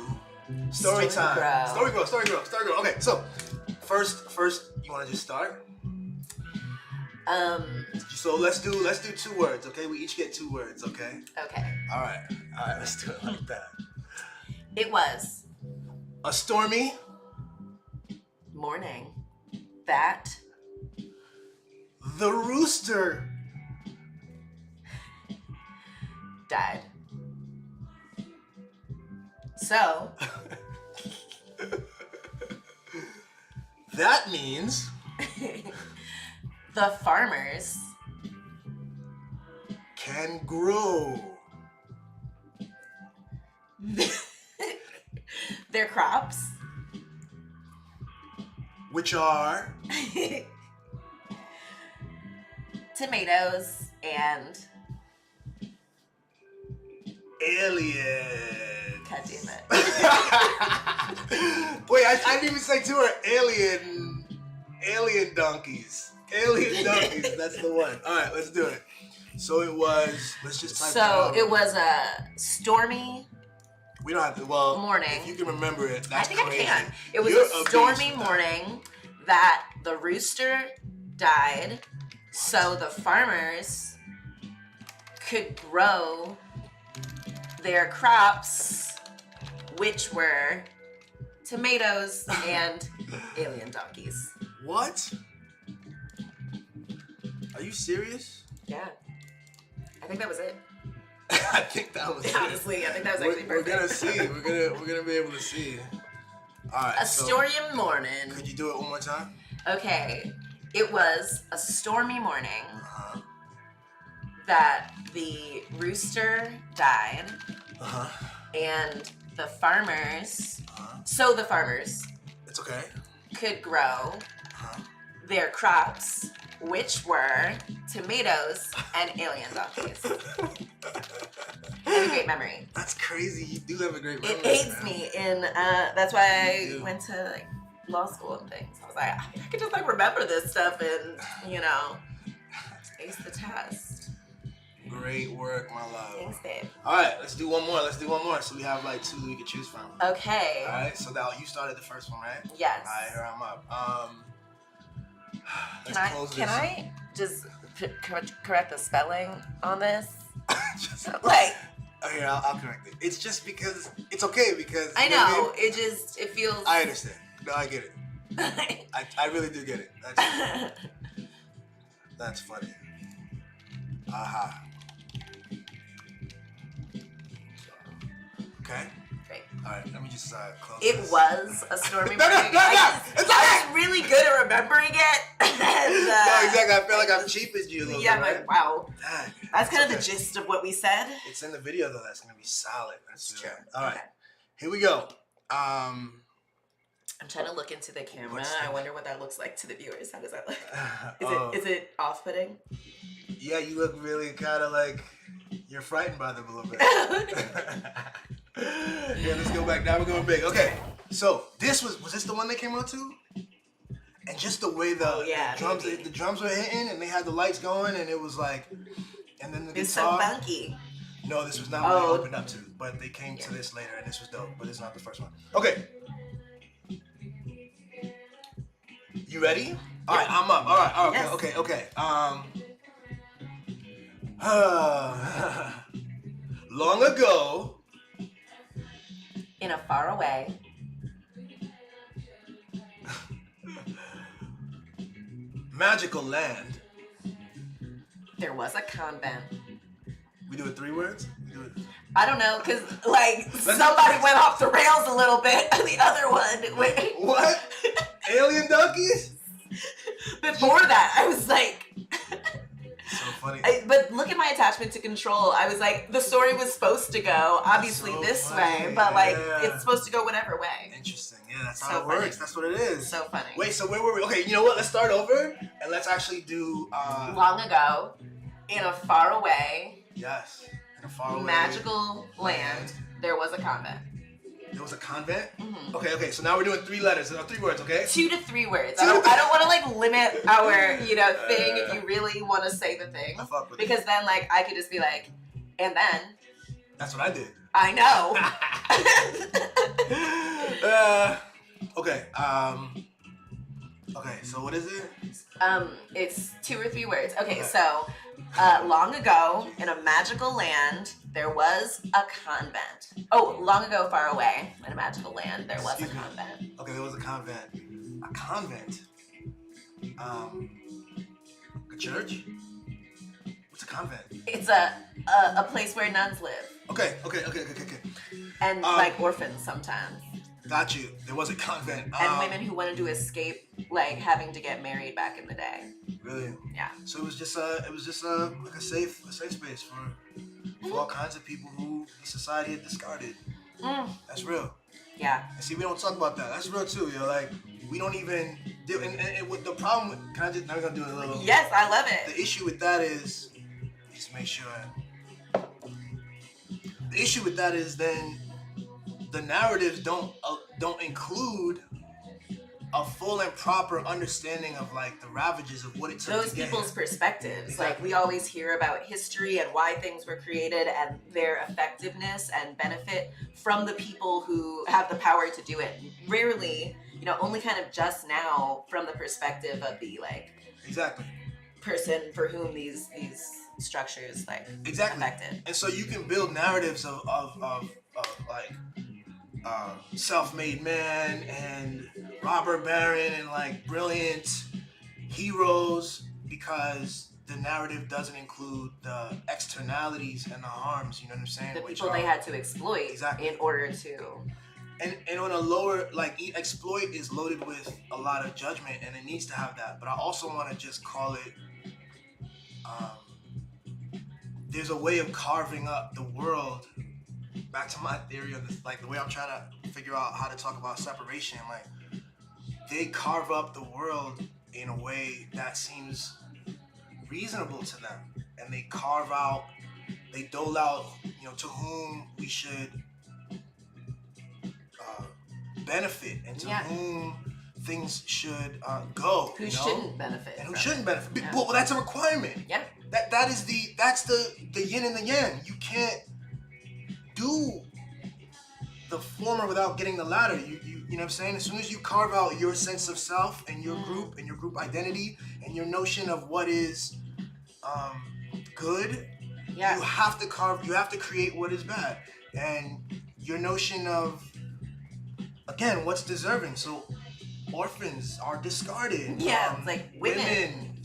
story time. Grow. Story grow. Okay, so first, you want to just start? So let's do 2 words, okay? We each get 2 words, okay? Okay. All right, let's do it like that. It was A stormy morning that the rooster died. So that means the farmers can grow their crops, which are tomatoes and aliens. God damn it. Wait, I didn't even say 2 are alien donkeys. Alien donkeys, that's the one. All right, let's do it. So it was, let's just type it out. So it was a stormy We don't have to, well, morning. if you can remember it, that's I think crazy. I can. It was You're a beast stormy with that. morning that the rooster died, so the farmers could grow their crops, which were tomatoes and alien donkeys. What? Are you serious? Yeah. I think that was it. I think that was Honestly, I think that was it. actually We're perfect. gonna see. We're gonna be able to see. All right. A stormy morning. Could you do it one more time? Okay. It was a stormy morning Uh-huh. that the rooster died Uh-huh. and the farmers, Uh-huh. so the farmers It's okay. could grow Uh-huh. their crops, which were tomatoes and alien donkeys. I have a great memory. That's crazy. You do have a great memory. It aids man. me in, that's why You I do. went to like law school and things. I was like, I could just like remember this stuff and, ace the test. Great work, my love. Thanks, babe. All right, let's do one more. So we have like 2 that we can choose from. Okay. All right. So now you started the first one, right? Yes. All right. Here I'm up. Let's close Can this. I just correct the spelling on this? Just, Like, oh, here, I'll correct it. It's just because it's okay because I you what know, I mean? it feels. I understand. No, I get it. I really do get it. That's funny. Aha. Okay. Great. All right. Let me just close. It this. was a stormy No, morning. no, I it's was really good at remembering it. And, No, exactly. I feel like I've cheapest you a little Yeah, bit, I'm right? like, wow. Dang. That's kind of Okay. the gist of what we said. It's in the video though. That's gonna be solid. That's It's true. All right. Okay. Here we go. I'm trying to look into the camera. What's I the- wonder what that looks like to the viewers. How does that look? Oh. Is it off-putting? Yeah, you look really kind of like you're frightened by them a little bit. Yeah, let's go back. Now we're going big. Okay, so this was this the one they came out to? And just the way the drums were hitting, and they had the lights going, and it was like, and then the It's so guitar. funky. No, this was not what they opened up to, but they came to this later, and this was dope. But it's not the first one. Okay. You ready? All right, I'm up. All right. Yes. Okay. Long ago, In a faraway magical land. there was a convent. We do it 3 words. We do it. I don't know, because, somebody went off the rails a little bit. And the other one went... What? Alien donkeys? Before that, I was like... So funny. But look at my attachment to Control. I was like, the story was supposed to go, obviously, so this funny, way. But, yeah. it's supposed to go whatever way. Interesting. Yeah, that's So how it funny. works. That's what it is. So funny. Wait, so where were we? Okay, you know what? Let's start over and let's actually do. Long ago, in a faraway, Yes. In a faraway magical land, there was a convent. There was a convent. Mhm. Okay. So now we're doing 3 letters, 3 words. Okay. 2 to 3 words. I don't want to limit our thing if you really want to say the thing, I fuck with because it. then I could just be like, and then That's what I did. I know. Okay. Okay, so what is it? It's 2 or 3 words. Okay, so long ago in a magical land there was a convent. Oh, long ago, far away in a magical land there was a convent. Okay, there was a convent. A convent. A church. What's a convent? It's a place where nuns live. Okay. And like orphans sometimes. Got you. There was a convent. And women who wanted to escape like having to get married back in the day. Really? Yeah. So it was just like a safe space for all kinds of people who society had discarded. That's real. Yeah. And see, we don't talk about that. That's real too, yo. Like, we don't even do. And with the problem with, can I just? Now we're gonna do a little. Yes, I love it. The issue with that is, just make sure. The issue with that is then the narratives don't include a full and proper understanding of like the ravages of what it took those to get people's here. Perspectives. Exactly. Like we always hear about history and why things were created and their effectiveness and benefit from the people who have the power to do it. Rarely, only kind of just now from the perspective of the like Exactly. person for whom these structures like Exactly. affected. And so you can build narratives of like self-made man and robber baron and like brilliant heroes because the narrative doesn't include the externalities and the harms, you know what I'm saying? The Which people they had to exploit Exactly. in order to. And on a lower, like, exploit is loaded with a lot of judgment, and it needs to have that. But I also want to just call it, there's a way of carving up the world. Back to my theory of this, like the way I'm trying to figure out how to talk about separation. Like, they carve up the world in a way that seems reasonable to them, and they dole out, to whom we should benefit and to whom things should go. Who shouldn't benefit. And who from shouldn't it. benefit. Yeah. Well, that's a requirement. Yeah. That's the yin and the yang. You can't do the former without getting the latter. You know what I'm saying? As soon as you carve out your sense of self and your group and your group identity and your notion of what is good, you have to create what is bad. And your notion of, again, what's deserving. So orphans are discarded. Yeah, it's like women,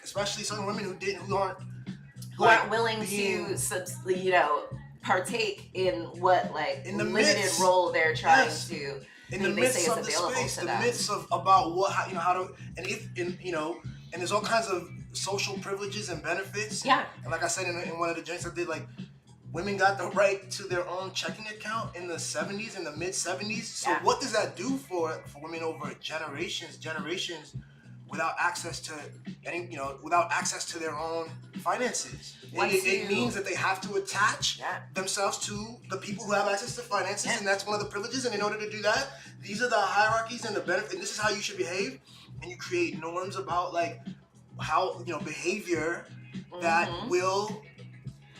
especially certain women who aren't willing to partake in what in the limited midst, role they're trying yes, to. in the they midst say of is the available space, to the them. midst of about what how to and there's all kinds of social privileges and benefits. Yeah. And like I said in one of the drinks I did, like, women got the right to their own checking account in the 70s, in the mid 70s. So what does that do for women over generations without access to without access to their own finances? It means that they have to attach themselves to the people who have access to finances, and that's one of the privileges. And in order to do that, these are the hierarchies and the benefit. And this is how you should behave. And you create norms about like how behavior that will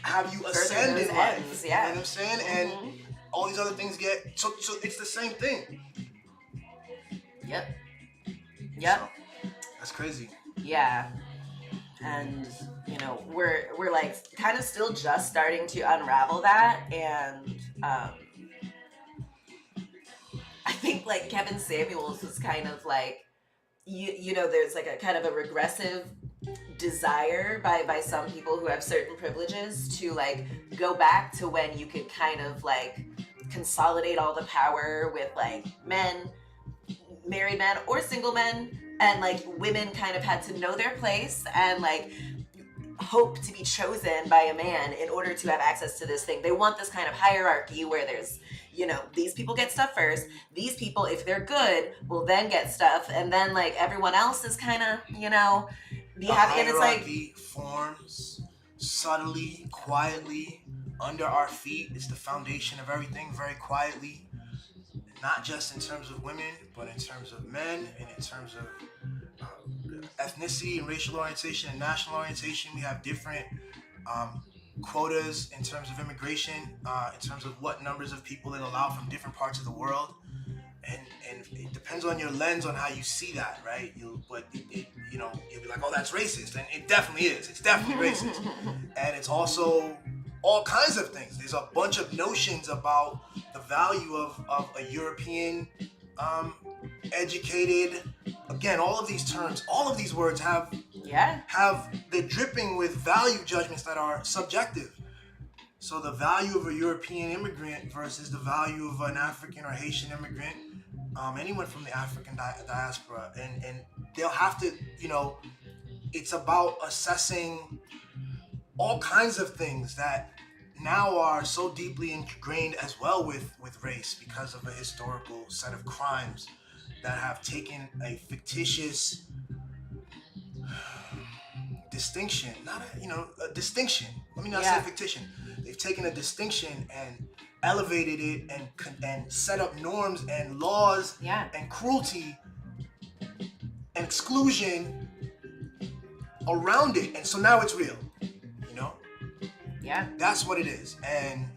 have you ascend in life. You know what I'm saying? And all these other things so it's the same thing. Yep. So, that's crazy. Yeah. And we're like kind of still just starting to unravel that, and I think like Kevin Samuels was kind of like there's like a kind of a regressive desire by some people who have certain privileges to like go back to when you could kind of like consolidate all the power with like men, married men or single men, and like women kind of had to know their place and like hope to be chosen by a man in order to have access to this thing. They want this kind of hierarchy where there's these people get stuff first. These people, if they're good, will then get stuff, and then like everyone else is kind of The happy. And it's like hierarchy forms subtly, quietly under our feet. It's the foundation of everything, very quietly. Not just in terms of women, but in terms of men, and in terms of ethnicity and racial orientation and national orientation. We have different quotas in terms of immigration, in terms of what numbers of people it allow from different parts of the world. and it depends on your lens on how you see that, right? You'll be like, oh, that's racist, and it definitely is. It's definitely racist, and it's also all kinds of things. There's a bunch of notions about the value of a European, educated. Again, all of these terms, all of these words they're dripping with value judgments that are subjective. So the value of a European immigrant versus the value of an African or Haitian immigrant, anyone from the African diaspora, and they'll have to, it's about assessing all kinds of things that now are so deeply ingrained as well with race because of a historical set of crimes that have taken a fictitious distinction, a distinction. Let me not say fictitious. They've taken a distinction and elevated it and set up norms and laws and cruelty and exclusion around it, and so now it's real. That's what it is. And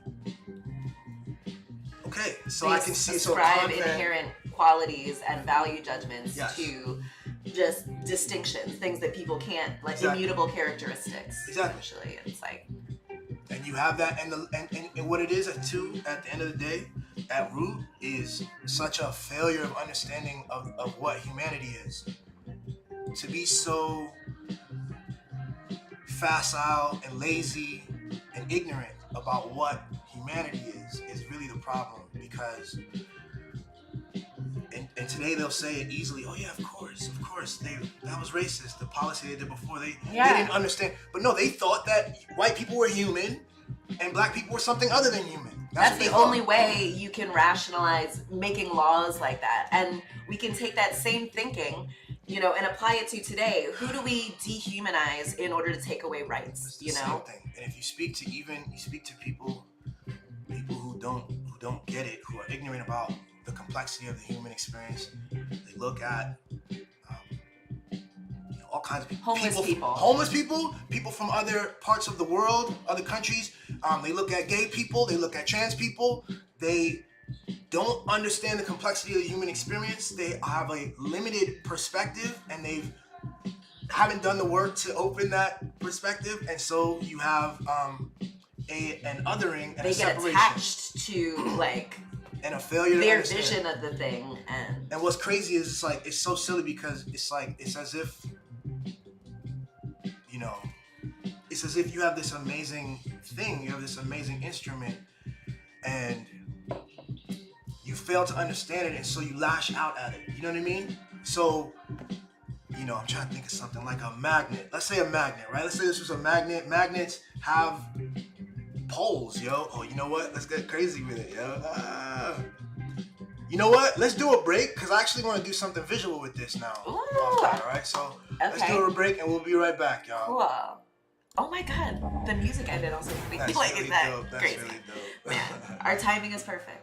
okay, so I can see ascribe inherent qualities and value judgments to just distinctions, things that people can't, like immutable characteristics. Essentially, it's like. And you have that, and what it is too. At the end of the day, at root is such a failure of understanding of what humanity is. To be so facile and lazy and ignorant about what humanity is really the problem, because and today they'll say it easily, oh yeah, of course that was racist, the policy they did before, they didn't understand. But no, they thought that white people were human and black people were something other than human. That's the only way you can rationalize making laws like that. And we can take that same thinking, and apply it to today. Who do we dehumanize in order to take away rights? Same thing. And if you speak to people who don't get it, who are ignorant about the complexity of the human experience, they look at all kinds of people. Homeless people from other parts of the world, other countries. They look at gay people, they look at trans people. They don't understand the complexity of the human experience. They have a limited perspective, and haven't done the work to open that perspective, and so you have an othering and they a get separation. Attached to and a failure their to vision of the thing. And what's crazy is it's so silly, because it's as if it's as if you have this amazing thing, you have this amazing instrument, and you fail to understand it, and so you lash out at it. You know what I mean? So, I'm trying to think of something like a magnet. Let's say a magnet, right? Let's say this was a magnet. Magnets have poles, yo. Oh, you know what? Let's get crazy with it, yo. You know what? Let's do a break, because I actually want to do something visual with this now. Ooh. All right? So let's do a break, and we'll be right back, y'all. Cool. Oh my God, the music ended also. That's really dope. That's crazy? Really dope. Man, our timing is perfect.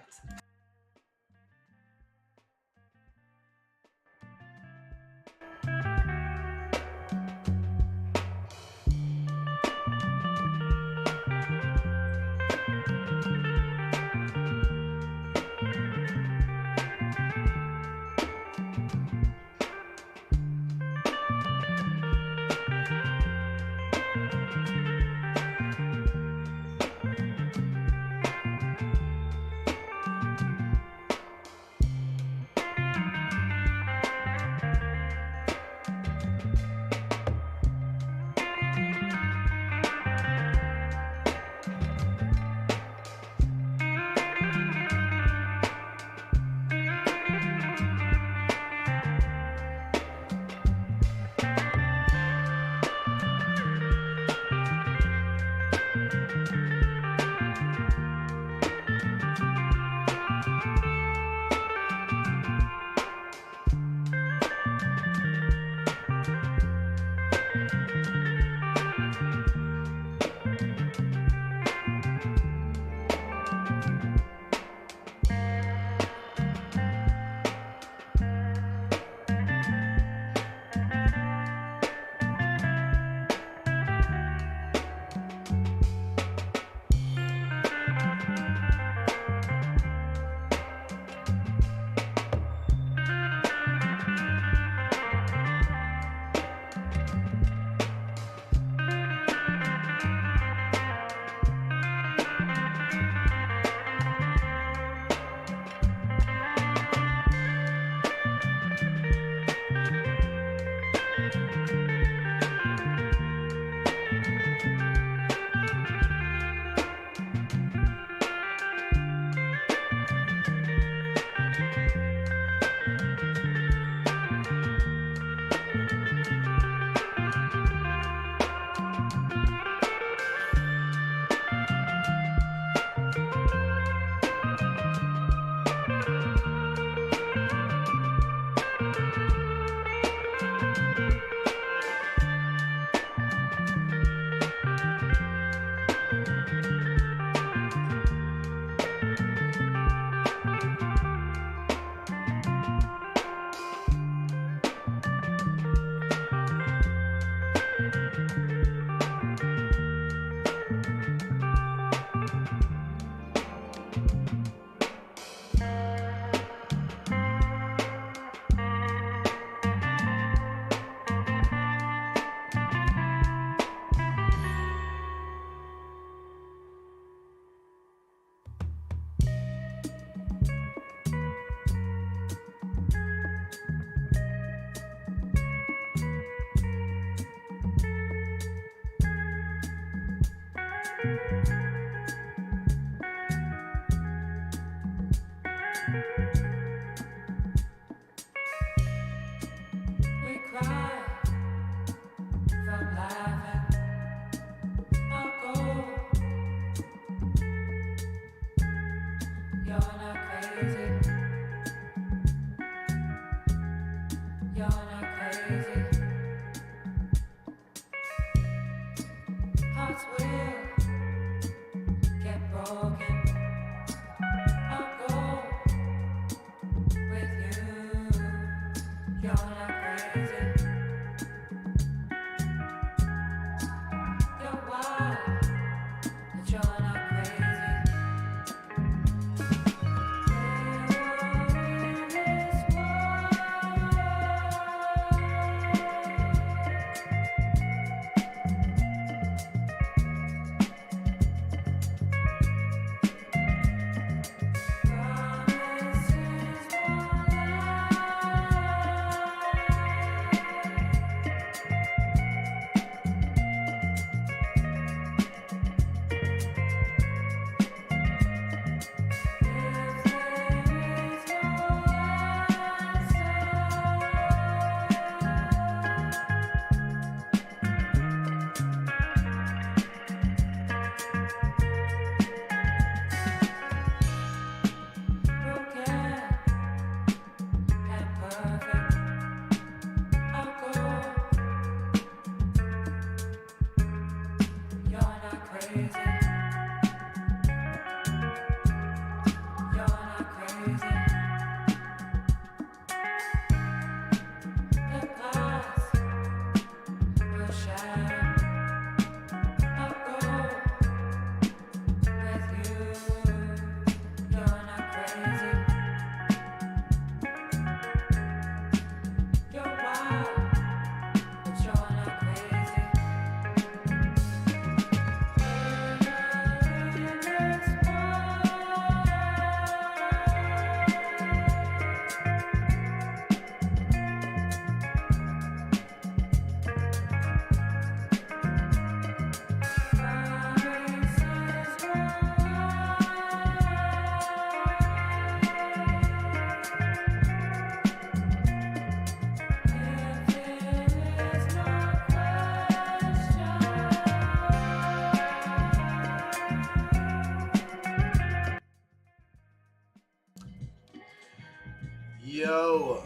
Yo.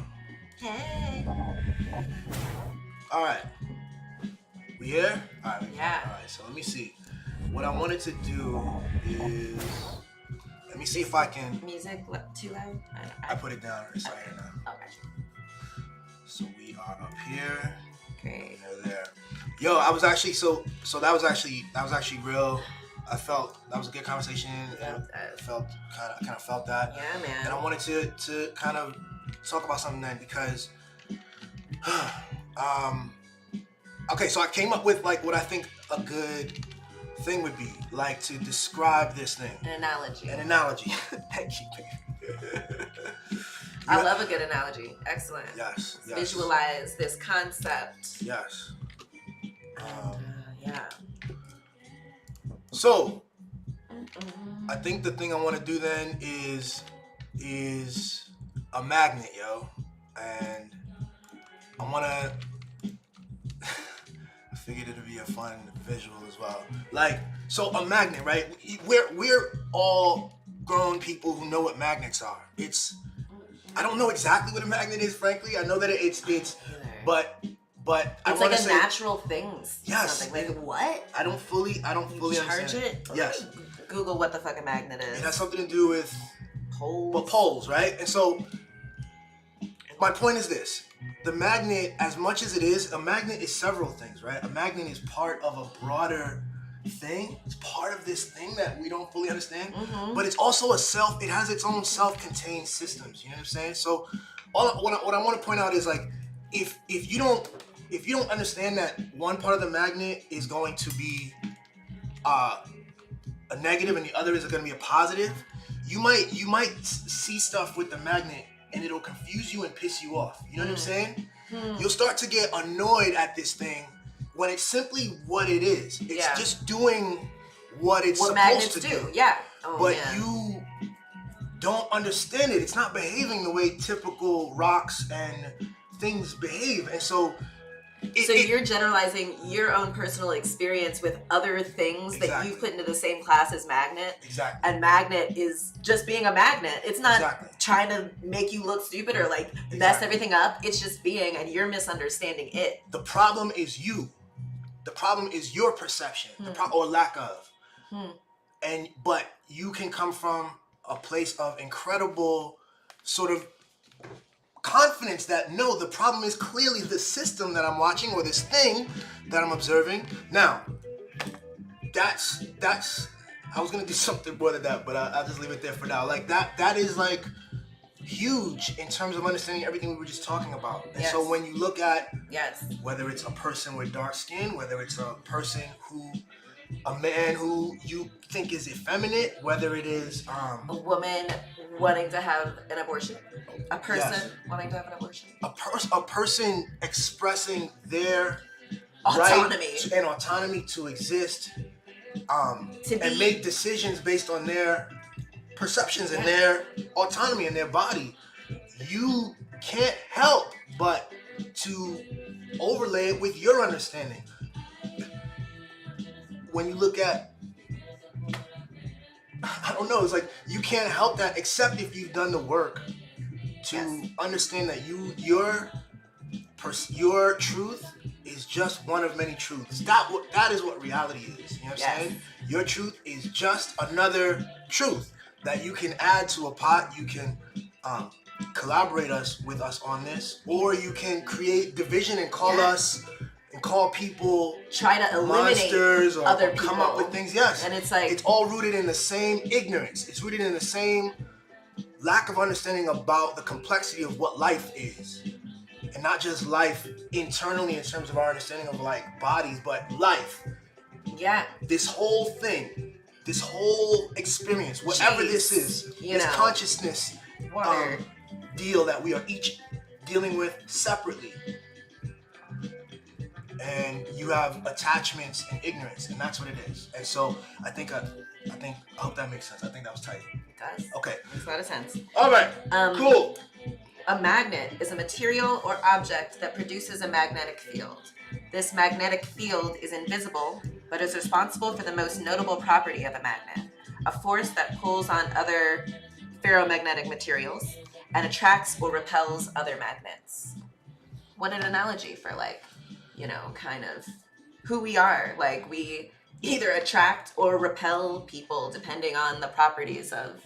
Hey. All right. We here? All right. Yeah. All right. So let me see. What I wanted to do is, let me see if I can. Music too loud? I put it down. It's right here now. Okay. So we are up here. Great. And they're there. Yo, I was actually so that was actually real. I felt that was a good conversation, and I kind of felt that. Yeah, man. And I wanted to kind of talk about something then, because okay, so I came up with like what I think a good thing would be, like, to describe this thing. An analogy. Thank you, baby. I love a good analogy. Excellent. Yes. Visualize this concept. Yes. Yeah. So, I think the thing I want to do then is a magnet, yo, and I want to. I figured it'd be a fun visual as well. Like, so a magnet, right? We're all grown people who know what magnets are. I don't know exactly what a magnet is, frankly. I know that it's but I it's want like to a say, natural things. Yes. Something like what? I don't fully Charge understand. it. Yes. Google what the fuck a magnet is. It has something to do with Poles. poles, right? And so my point is this: the magnet, as much as it is, a magnet is several things, right? A magnet is part of a broader thing. It's part of this thing that we don't fully understand, but it's also it has its own self-contained systems. You know what I'm saying? So what I want to point out is, like, if you don't understand that one part of the magnet is going to be a negative and the other is going to be a positive, you might see stuff with the magnet and it'll confuse you and piss you off. You know what I'm saying? You'll start to get annoyed at this thing when it's simply what it is. It's just doing what it's supposed to do. Yeah. Oh, but man. you don't understand it. It's not behaving the way typical rocks and things behave. And so you're generalizing your own personal experience with other things that you put into the same class as magnet. Exactly. And magnet is just being a magnet. It's not trying to make you look stupid or like mess everything up. It's just being, and you're misunderstanding it. The problem is you. The problem is your perception, or lack of. But you can come from a place of incredible sort of confidence that no, the problem is clearly the system that I'm watching or this thing that I'm observing. Now, that's I was gonna do something more than that, but I'll just leave it there for now. Like that is like huge in terms of understanding everything we were just talking about. And so when you look at whether it's a person with dark skin, whether it's a man who you think is effeminate, whether it is a woman wanting to have an abortion, a person wanting to have an abortion, a person expressing their autonomy right and autonomy to exist, and make decisions based on their perceptions and their autonomy and their body. You can't help but to overlay it with your understanding. When you look at, I don't know, it's like you can't help that except if you've done the work to understand that your truth is just one of many truths. That is what reality is. You know what I'm saying? Your truth is just another truth that you can add to a pot. You can collaborate with us on this, or you can create division and call people try to eliminate monsters or other people. Come up with things. Yes, and it's like it's all rooted in the same ignorance. It's rooted in the same lack of understanding about the complexity of what life is, and not just life internally in terms of our understanding of like bodies, but life. Yeah. This whole thing, this whole experience, whatever this is, this consciousness deal that we are each dealing with separately. And you have attachments and ignorance, and that's what it is. And so I hope that makes sense. I think that was tight. It does. Okay. Makes a lot of sense. All right. Cool. A magnet is a material or object that produces a magnetic field. This magnetic field is invisible, but is responsible for the most notable property of a magnet, a force that pulls on other ferromagnetic materials and attracts or repels other magnets. What an analogy for kind of who we are. Like, we either attract or repel people depending on the properties of,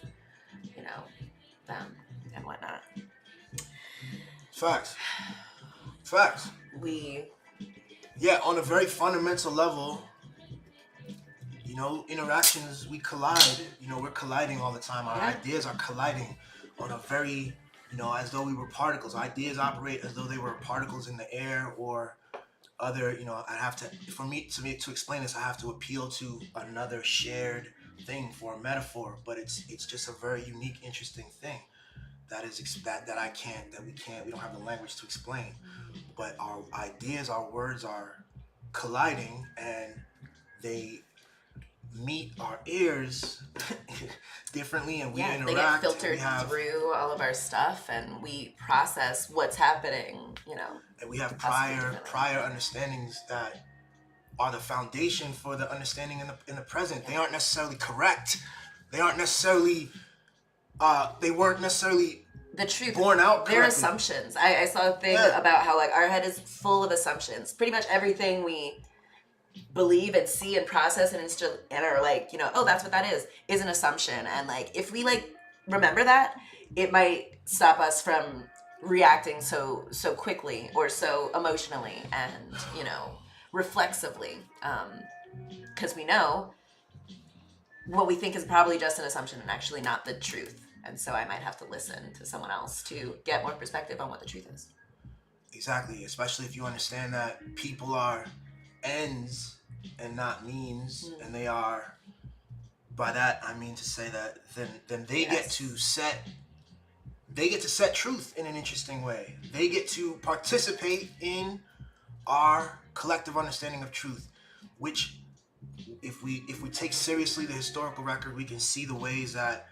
them and whatnot. Facts. On a very fundamental level, interactions, we collide. We're colliding all the time. Our ideas are colliding on a very, as though we were particles. Ideas operate as though they were particles in the air or other, for me to explain this, I have to appeal to another shared thing for a metaphor, but it's just a very unique, interesting thing that we don't have the language to explain. But our ideas, our words are colliding, and they meet our ears differently, and we interact. They get filtered through all of our stuff, and we process what's happening, And we have prior understandings that are the foundation for the understanding in the present. They aren't necessarily correct. They aren't necessarily. They weren't necessarily the truth. Born out correctly. They're assumptions. I saw a thing about how our head is full of assumptions. Pretty much everything we believe and see and process and are oh, that's what that is an assumption. And if we remember that, it might stop us from reacting so quickly or so emotionally and reflexively, because we know what we think is probably just an assumption and actually not the truth. And so I might have to listen to someone else to get more perspective on what the truth is. Exactly, especially if you understand that people are ends and not means, and they are, by that I mean to say that then they get to set truth in an interesting way. They get to participate in our collective understanding of truth, which if we take seriously the historical record, we can see the ways that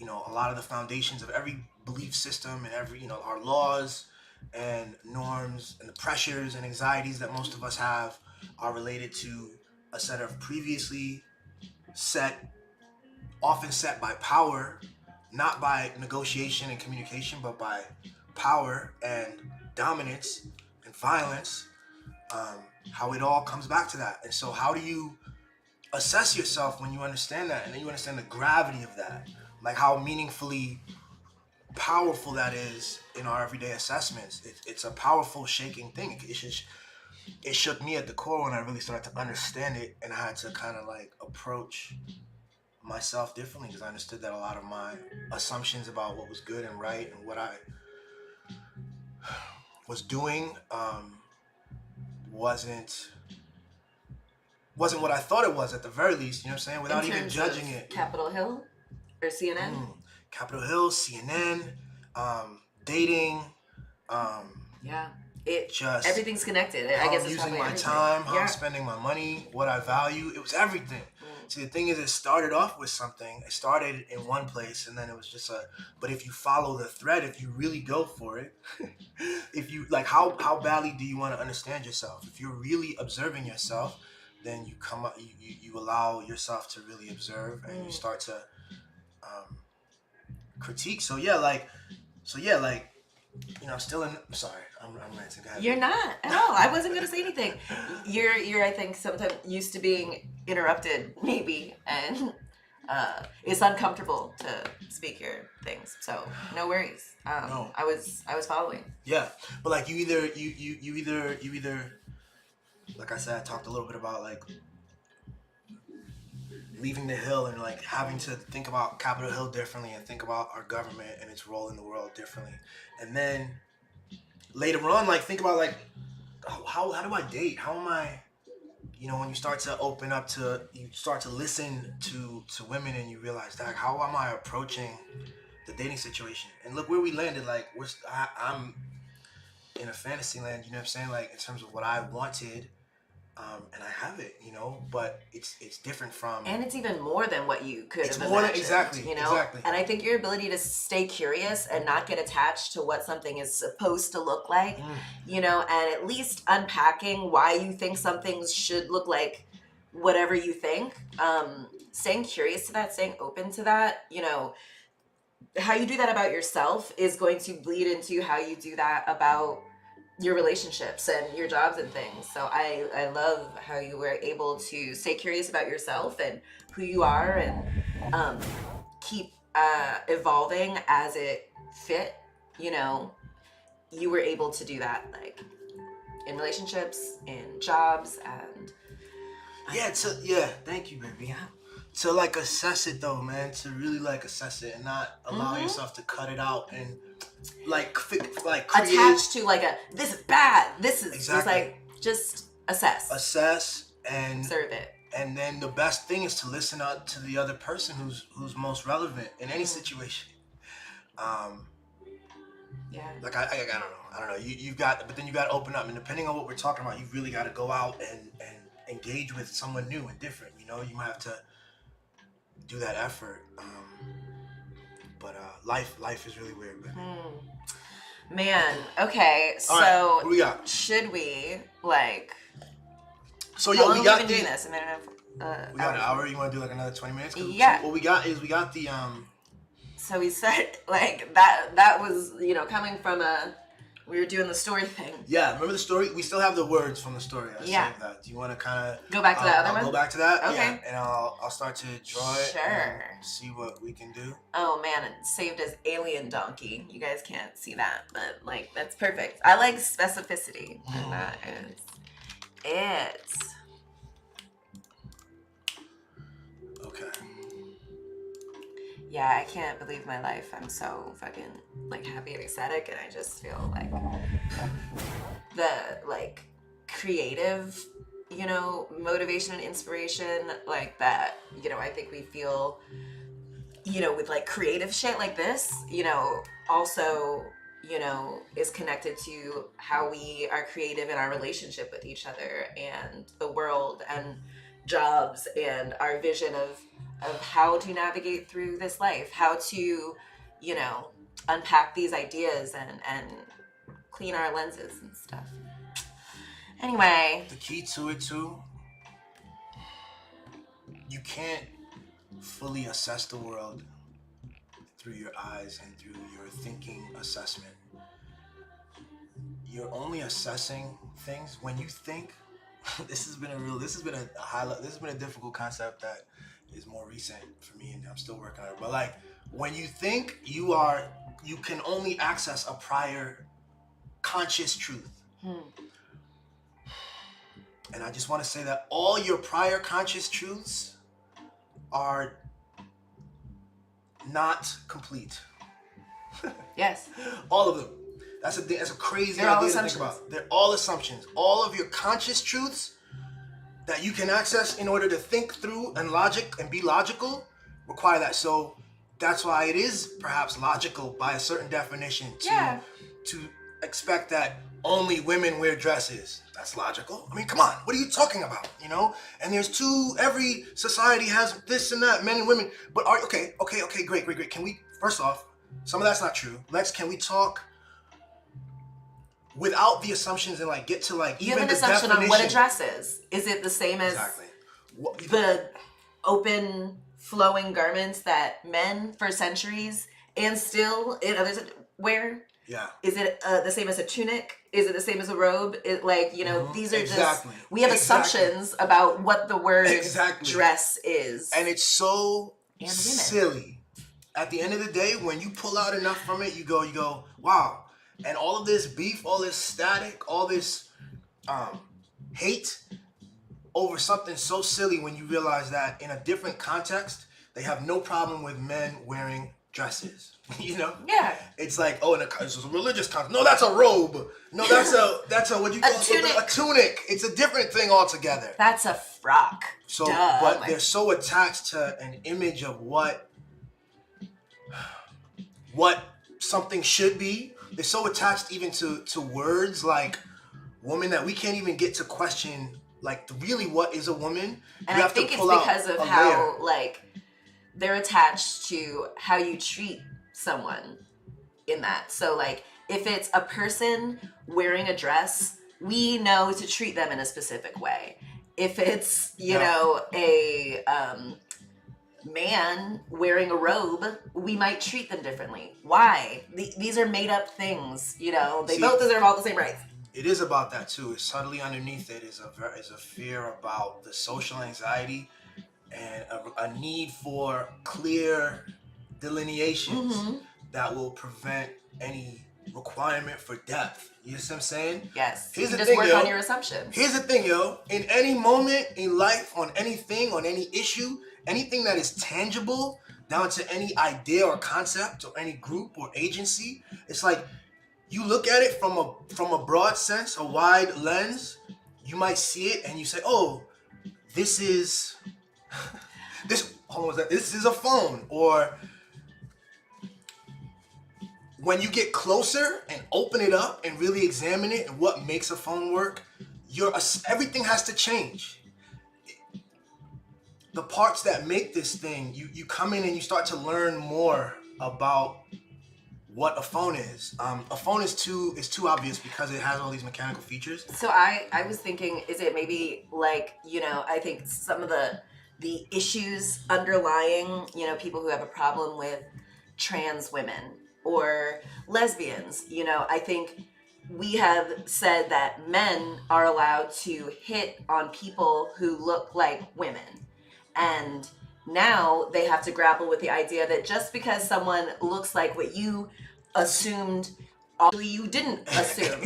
a lot of the foundations of every belief system and every, our laws and norms and the pressures and anxieties that most of us have are related to a set of previously often set by power, not by negotiation and communication, but by power and dominance and violence, how it all comes back to that. And so how do you assess yourself when you understand that, and then you understand the gravity of that, like how meaningfully powerful that is in our everyday assessments? It's a powerful shaking thing. It shook me at the core when I really started to understand it, and I had to kind of like approach myself differently, because I understood that a lot of my assumptions about what was good and right and what I was doing wasn't what I thought it was, at the very least, you know what I'm saying, without even judging it. Capitol Hill or CNN? Capitol Hill, CNN, dating, yeah. Everything's connected. I guess it's using my time, how I'm spending my money, what I value. It was everything. See, the thing is, it started off with something. It started in one place, and then it was just but if you follow the thread, if you really go for it, if you, like, how badly do you want to understand yourself? If you're really observing yourself, then you come up, you allow yourself to really observe, and you start to critique. So yeah, I'm still in. I'm sorry, I'm ranting. You're not at all. I wasn't gonna say anything. You're I think sometimes used to being interrupted, maybe, and it's uncomfortable to speak your things. So no worries. No. I was following. Yeah, but like you either, like I said, I talked a little bit about like leaving the Hill and like having to think about Capitol Hill differently and think about our government and its role in the world differently. And then later on, like think about like, how do I date? How am I, when you start to open up you start to listen to women, and you realize that how am I approaching the dating situation? And look where we landed. Like I'm in a fantasy land, you know what I'm saying? Like in terms of what I wanted, and I have it, but it's different from, and it's even more than what you could have more imagined, exactly. And I think your ability to stay curious and not get attached to what something is supposed to look like, and at least unpacking why you think some things should look like whatever you think, staying curious to that, staying open to that, how you do that about yourself is going to bleed into how you do that about your relationships and your jobs and things. So I love how you were able to stay curious about yourself and who you are, and keep evolving as it fit. You were able to do that, like in relationships, in jobs, and thank you, baby. Yeah. To like assess it though, man, to really like assess it and not allow yourself to cut it out and like create attached to like this is bad, this is exactly. It's like just assess and observe it. And then the best thing is to listen up to the other person who's most relevant in any situation. Like I don't know. You've got, but then you got to open up, and depending on what we're talking about, you've really got to go out and engage with someone new and different. You might have to do that effort. But life is really weird, man. Okay, so right, what we got? Should we like? So how long we got have you been doing this? A minute and we got an hour. You want to do like another 20 minutes? Yeah. So what we got is the So we said like that was coming from we were doing the story thing. Yeah, remember the story? We still have the words from the story. I saved that. Do you want to kind of go back to that other one? Go back to that. Okay. Yeah, and I'll start to draw it. Sure. And see what we can do. Oh man, it's saved as alien donkey. You guys can't see that, but like that's perfect. I like specificity, and that is it. Okay. Yeah, I can't believe my life. I'm so fucking like happy and ecstatic, and I just feel like the like creative, motivation and inspiration like that. I think we feel, with like creative shit like this, also, is connected to how we are creative in our relationship with each other and the world and jobs and our vision of how to navigate through this life, how to, you know, unpack these ideas and clean our lenses and stuff. Anyway. The key to it too, you can't fully assess the world through your eyes and through your thinking assessment. You're only assessing things when you think. This has been a difficult concept that is more recent for me, and I'm still working on it. But like, when you think, you can only access a prior conscious truth. And I just want to say that all your prior conscious truths are not complete. Yes. All of them. That's a crazy idea to think about. They're all assumptions. All of your conscious truths that you can access in order to think through and be logical require that. So that's why it is perhaps logical by a certain definition to expect that only women wear dresses. That's logical. I mean, come on, what are you talking about? You know? And there's every society has this and that, men and women. But okay, great. Can we, first off, some of that's not true. Can we talk without the assumptions and like get to like you even have an the assumption definition. on what a dress is. Is it the same as the open flowing garments that men for centuries and still in others wear? Yeah. Is it the same as a tunic? Is it the same as a robe? These are just, we have assumptions about what the word dress is. And it's so silly. At the end of the day, when you pull out enough from it, you go, wow. And all of this beef, all this static, all this hate over something so silly, when you realize that in a different context, they have no problem with men wearing dresses. You know? Yeah. It's like, it's a religious context. No, that's a robe. No, that's a what you call a tunic. It's a different thing altogether. That's a frock. So, but they're so attached to an image of what something should be. They're so attached even to words like woman that we can't even get to question like really what is a woman. And I think it's because of how like they're attached to how you treat someone in that. So like if it's a person wearing a dress, we know to treat them in a specific way. If it's, you know, a man wearing a robe, we might treat them differently. Why? These are made up things, you know. They both deserve all the same rights. It is about that too. It's subtly underneath it is a fear about the social anxiety and a need for clear delineations that will prevent any requirement for depth. You know what I'm saying? Yes. Here's you the just thing, work yo. on your assumptions. Here's the thing, yo. In any moment in life, on anything, on any issue, anything that is tangible, down to any idea or concept or any group or agency, it's like you look at it from a broad sense, a wide lens. You might see it and you say, "Oh, this is this is a phone." Or when you get closer and open it up and really examine it and what makes a phone work, everything has to change. The parts that make this thing, you come in and you start to learn more about what a phone is. A phone is too obvious because it has all these mechanical features. So I was thinking, is it maybe like, you know, I think some of the issues underlying, you know, people who have a problem with trans women or lesbians, you know, I think we have said that men are allowed to hit on people who look like women. And now they have to grapple with the idea that just because someone looks like what you assumed, actually you didn't assume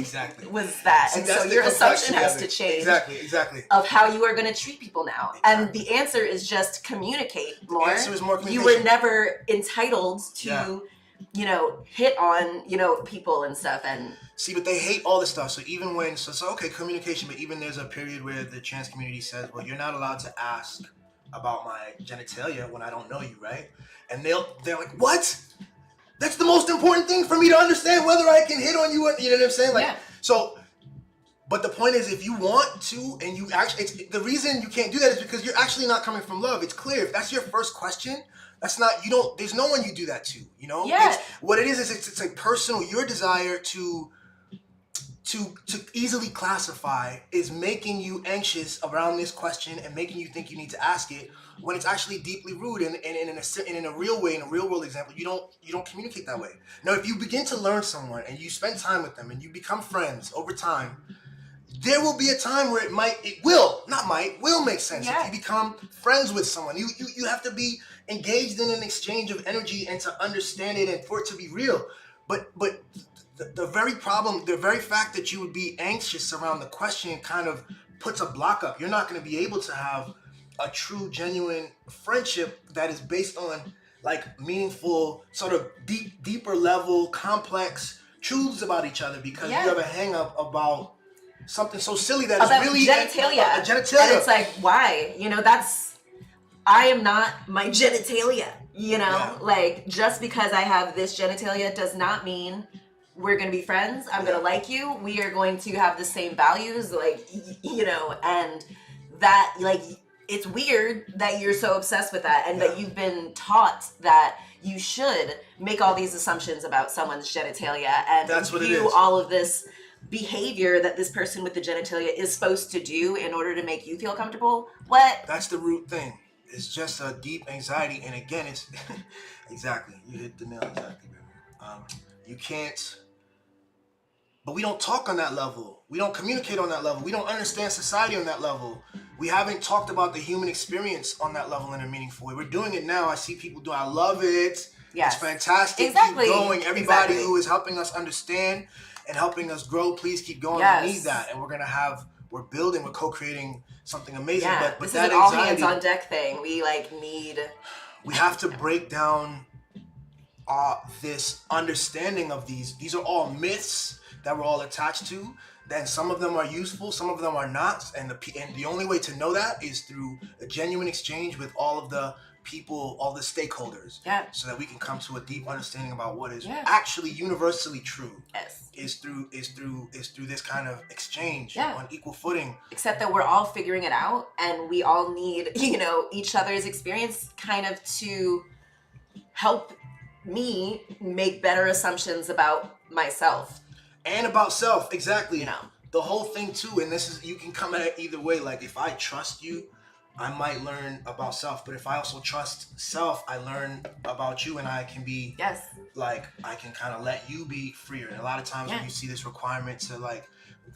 was that. See, and so your assumption has to change exactly of how you are going to treat people now. And the answer is just communicate more. The answer is more communication. You were never entitled to, you know, hit on, you know, people and stuff. And see, but they hate all this stuff. So even when, so okay, communication, but even there's a period where the trans community says, well, you're not allowed to ask about my genitalia when I don't know you, right? And they're like, what? That's the most important thing for me to understand whether I can hit on you. You know what I'm saying? Like, so But the point is, if you want to, and you actually, the reason you can't do that is because you're actually not coming from love. It's clear. If that's your first question, that's not, you don't, there's no one you do that to, you know? Yeah. What it is it's like personal, your desire to easily classify is making you anxious around this question and making you think you need to ask it when it's actually deeply rooted and in a real way, in a real world example, you don't communicate that way. Now, if you begin to learn someone and you spend time with them and you become friends over time, there will be a time where it will make sense. Yeah. If you become friends with someone, you have to be engaged in an exchange of energy and to understand it and for it to be real. But the very fact that you would be anxious around the question kind of puts a block up. You're not going to be able to have a true, genuine friendship that is based on like meaningful, sort of deeper level, complex truths about each other because you have a hang up about something so silly that is really genitalia. Genitalia. And it's like, why? You know, I am not my genitalia. You know, like just because I have this genitalia does not mean we're going to be friends. I'm going to like you. We are going to have the same values, like, you know, and that, like, it's weird that you're so obsessed with that and that you've been taught that you should make all these assumptions about someone's genitalia and that's what view it is. all of this behavior that this person with the genitalia is supposed to do in order to make you feel comfortable. What? That's the root thing. It's just a deep anxiety. And again, it's exactly, you hit the nail exactly, baby. You can't, but we don't talk on that level. We don't communicate on that level. We don't understand society on that level. We haven't talked about the human experience on that level in a meaningful way. We're doing it now. I see people do. I love it. Yes. It's fantastic. Exactly. Keep going. Everybody who is helping us understand and helping us grow, please keep going. We need that. And we're building, we're co-creating something amazing. Yeah. But this that is an all anxiety, hands on deck thing. We we have to break down this understanding of these are all myths that we're all attached to. Then some of them are useful, some of them are not, and the only way to know that is through a genuine exchange with all of the people, all the stakeholders, so that we can come to a deep understanding about what is actually universally true. Yes, is through this kind of exchange on equal footing. Except that we're all figuring it out, and we all need, you know, each other's experience kind of to help me make better assumptions about myself. And about self, exactly. You know. The whole thing too, and this is, you can come at it either way. Like if I trust you, I might learn about self. But if I also trust self, I learn about you and I can be, like, I can kind of let you be freer. And a lot of times when you see this requirement to like,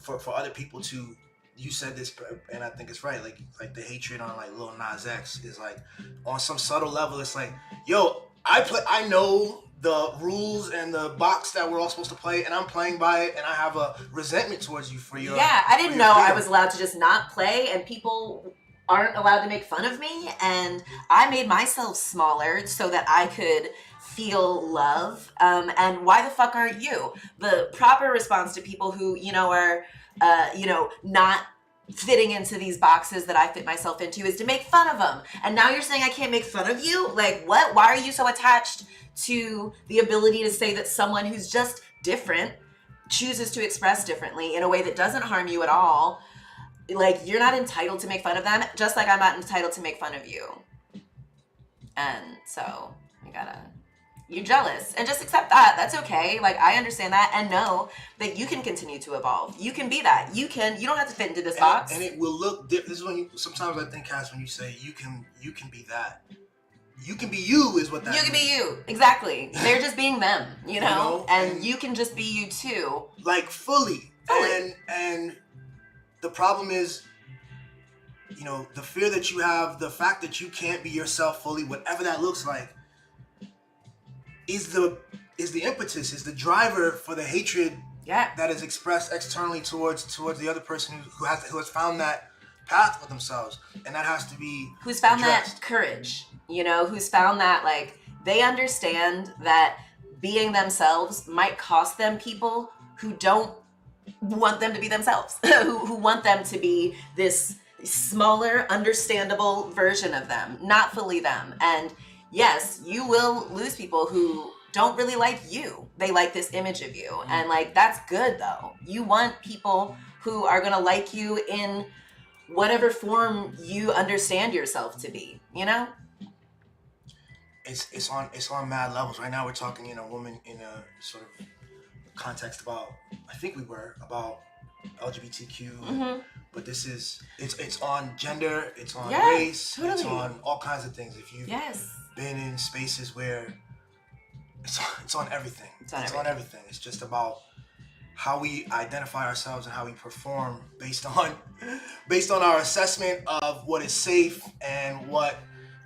for other people to, you said this, and I think it's right, like the hatred on like Lil Nas X is like, on some subtle level, it's like, yo, I know the rules and the box that we're all supposed to play, and I'm playing by it, and I have a resentment towards you for your I didn't know I was allowed to just not play, and people aren't allowed to make fun of me, and I made myself smaller so that I could feel love, and why the fuck aren't you? The proper response to people who, you know, are, you know, not fitting into these boxes that I fit myself into is to make fun of them. And now you're saying I can't make fun of you? Like, what? Why are you so attached to the ability to say that someone who's just different chooses to express differently in a way that doesn't harm you at all? Like, you're not entitled to make fun of them, just like I'm not entitled to make fun of you. And so you're jealous, and just accept that. That's okay. Like, I understand that, and know that you can continue to evolve. You can be that. You don't have to fit into this box. And it will look different. This is when sometimes I think, Cass, when you say you can be that. You can be you is what that You can means. be you. Exactly. They're just being them, you know? And you can just be you too. Like fully. And the problem is, you know, the fear that you have, the fact that you can't be yourself fully, whatever that looks like, is the impetus, is the driver for the hatred that is expressed externally towards the other person who has found that path for themselves. And that has to be who's found addressed. that courage, you know, who's found that, like, they understand that being themselves might cost them people who don't want them to be themselves, who want them to be this smaller, understandable version of them, not fully them. And yes, you will lose people who don't really like you. They like this image of you. And like, that's good though. You want people who are going to like you in whatever form you understand yourself to be, you know? It's on mad levels. Right now we're talking in a woman in a sort of context about, I think we were about LGBTQ, but this is, it's on gender, it's on race, totally. it's on all kinds of things. If you've Yes. been in spaces where it's on everything. It's on everything. It's just about how we identify ourselves and how we perform based on our assessment of what is safe and what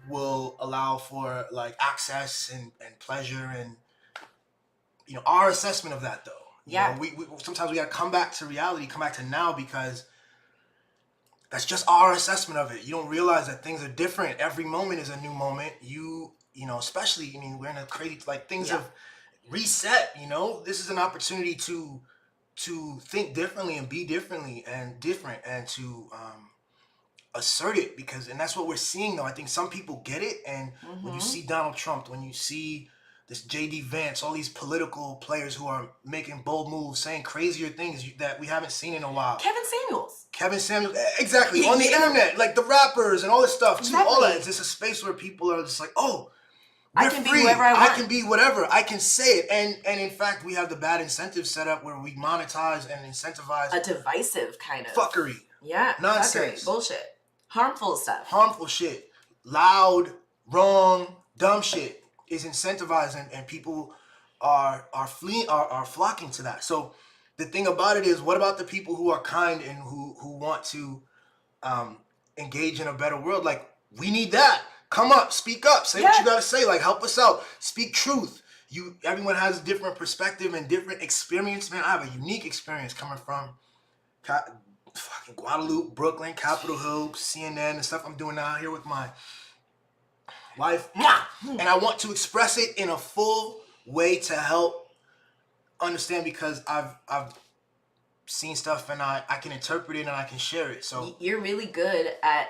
will allow for like access and pleasure, and you know, our assessment of that though. You know, we sometimes we gotta come back to reality, come back to now, because that's just our assessment of it. You don't realize that things are different. Every moment is a new moment. You know, especially, I mean, we're in a crazy, like, things have reset, you know? This is an opportunity to think differently and be different and to assert it, because, and that's what we're seeing though. I think some people get it, and when you see Donald Trump, when you see this J.D. Vance, all these political players who are making bold moves, saying crazier things that we haven't seen in a while. Kevin Samuels, exactly, on the internet, like the rappers and all this stuff too. All that, it's just a space where people are just like, oh, we're free. Be whoever I want. I can be whatever. I can say it. And in fact, we have the bad incentive set up where we monetize and incentivize a divisive kind of fuckery. Yeah. Nonsense. Fuckery, bullshit. Harmful stuff. Harmful shit. Loud, wrong, dumb shit is incentivized, and people are flocking to that. So the thing about it is, what about the people who are kind and who want to engage in a better world? Like, we need that. Come up, speak up, say what you gotta say, like, help us out, speak truth. Everyone has a different perspective and different experience, man. I have a unique experience coming from fucking Guadalupe, Brooklyn, Capitol Hill, CNN, and stuff I'm doing out here with my wife. And I want to express it in a full way to help understand, because I've seen stuff and I can interpret it and I can share it. So you've been good at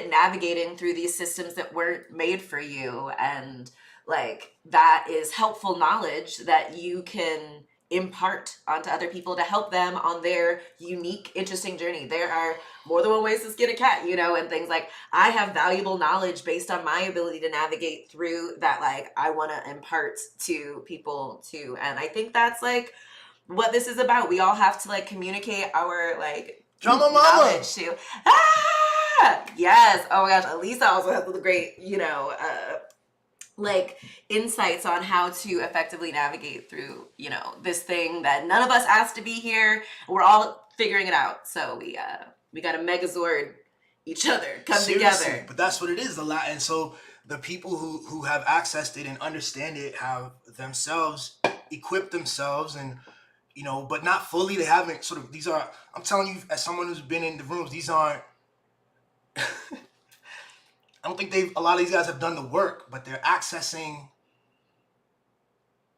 navigating through these systems that weren't made for you, and like, that is helpful knowledge that you can impart onto other people to help them on their unique, interesting journey. There are more than one ways to skin a cat, you know, and things like, I have valuable knowledge based on my ability to navigate through that, like, I want to impart to people too. And I think that's like what this is about. We all have to like communicate our like knowledge too. Yes. Oh my gosh. Elisa also has the great, you know, like insights on how to effectively navigate through, you know, this thing that none of us asked to be here. We're all figuring it out. So we got to Megazord each other, come together. But that's what it is, and so the people who have accessed it and understand it have themselves equipped themselves, and you know, but not fully. They haven't sort of, these are, I'm telling you, as someone who's been in the rooms, these aren't I don't think a lot of these guys have done the work, but they're accessing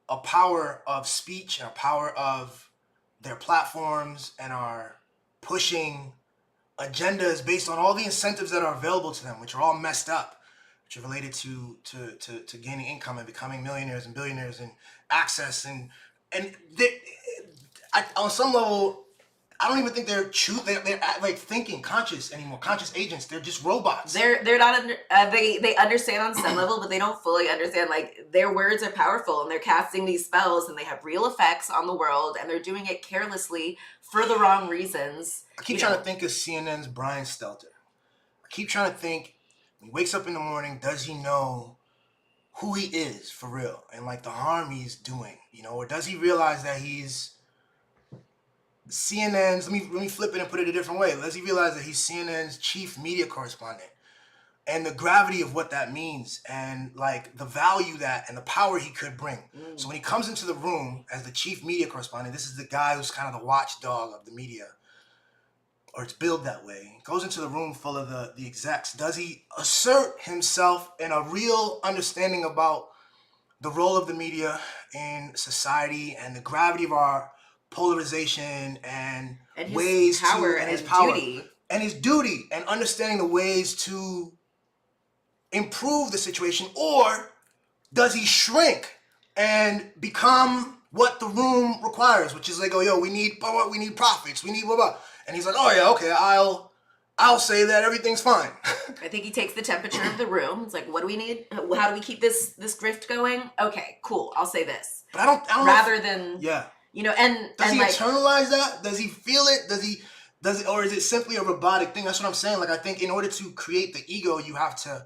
a power of speech and a power of their platforms, and are pushing agendas based on all the incentives that are available to them, which are all messed up, which are related to gaining income and becoming millionaires and billionaires and access, and on some level, I don't even think they're like thinking conscious anymore, conscious agents. They're just robots. They're not they understand on some level, but they don't fully understand. Like, their words are powerful, and they're casting these spells, and they have real effects on the world, and they're doing it carelessly for the wrong reasons. I keep trying to think of CNN's Brian Stelter. I keep trying to think, when he wakes up in the morning, does he know who he is for real, and like the harm he's doing, you know, or does he realize that he's CNN's, let me flip it and put it a different way. Does he realize that he's CNN's chief media correspondent, and the gravity of what that means, and like the value that and the power he could bring. So when he comes into the room as the chief media correspondent, this is the guy who's kind of the watchdog of the media, or it's billed that way. He goes into the room full of the execs. Does he assert himself in a real understanding about the role of the media in society and the gravity of our polarization and his ways power to, and his power duty. And his duty, and understanding the ways to improve the situation? Or does he shrink and become what the room requires, which is like, oh, yo, we need profits, we need blah blah. And he's like, oh yeah, okay, I'll say that everything's fine. I think he takes the temperature of the room. It's like, what do we need? How do we keep this grift going? Okay, cool. I'll say this. But I don't rather than yeah. And does and he like, internalize that? Does he feel it? Does it, or is it simply a robotic thing? That's what I'm saying. Like, I think in order to create the ego, you have to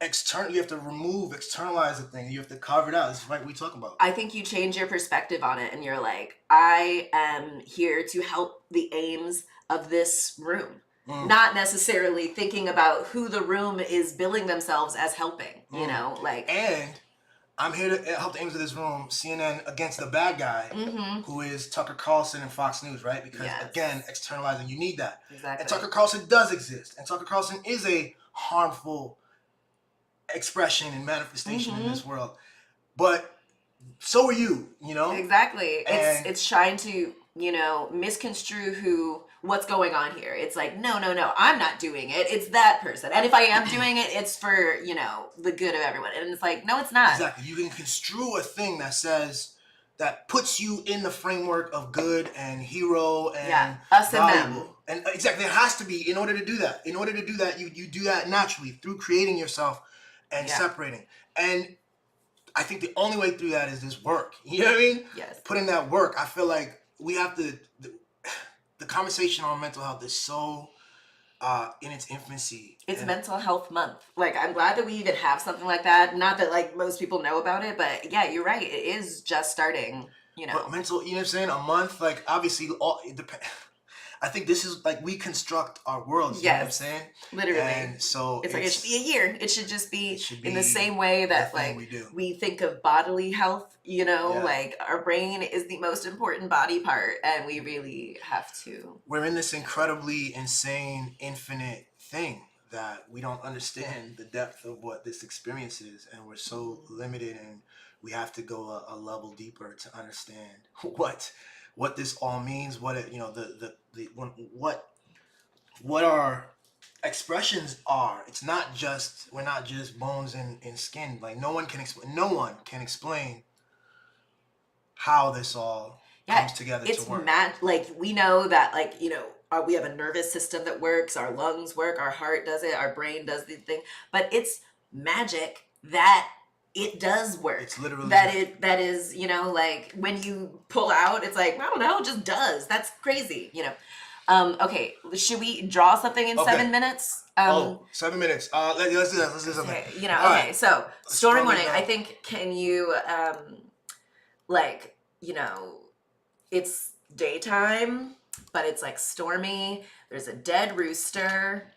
externalize the thing. You have to carve it out. This is what we talk about. I think you change your perspective on it, and you're like, I am here to help the aims of this room. Not necessarily thinking about who the room is billing themselves as helping, you know, like. And I'm here to help the aims of this room, CNN against the bad guy, who is Tucker Carlson and Fox News, right? Because, again, externalizing, you need that. Exactly. And Tucker Carlson does exist. And Tucker Carlson is a harmful expression and manifestation in this world. But so are you, you know? Exactly. It's trying to, you know, misconstrue what's going on here. It's like, no, I'm not doing it. It's that person. And if I am doing it, it's for, you know, the good of everyone. And it's like, no, it's not. Exactly. You can construe a thing that puts you in the framework of good and hero and us valuable. and them. And exactly, it has to be in order to do that. In order to do that, you do that naturally through creating yourself and separating. And I think the only way through that is this work. You know what I mean? Yes. Put in that work. I feel like we have to. The conversation on mental health is so in its infancy. It's Mental Health Month. Like, I'm glad that we even have something like that. Not that, like, most people know about it, but yeah, you're right. It is just starting, you know. But mental, you know what I'm saying? A month, like, obviously, I think this is, like, we construct our worlds, you know what I'm saying? Literally. And so it's like, it should be a year. It should just be in the same way that, like, we think of bodily health, you know, like, our brain is the most important body part, and we really have to. We're in this incredibly insane, infinite thing that we don't understand the depth of what this experience is, and we're so limited, and we have to go a level deeper to understand what this all means, what it, you know, what our expressions are. It's not just, we're not just bones and skin. Like, no one can explain how this all comes together to work. Like, we know that, like, you know, we have a nervous system that works, our lungs work, our heart does it, our brain does the thing, but it's magic that it does work. It's literally that is, you know, like, when you pull out, it's like, I don't know, it just does. That's crazy, you know. Okay, should we draw something in 7 minutes? 7 minutes. Let's do that. Let's do something. Okay, you know, all okay, right. So Stormy Morning, I think, can you, like, you know, it's daytime, but it's like stormy, there's a dead rooster,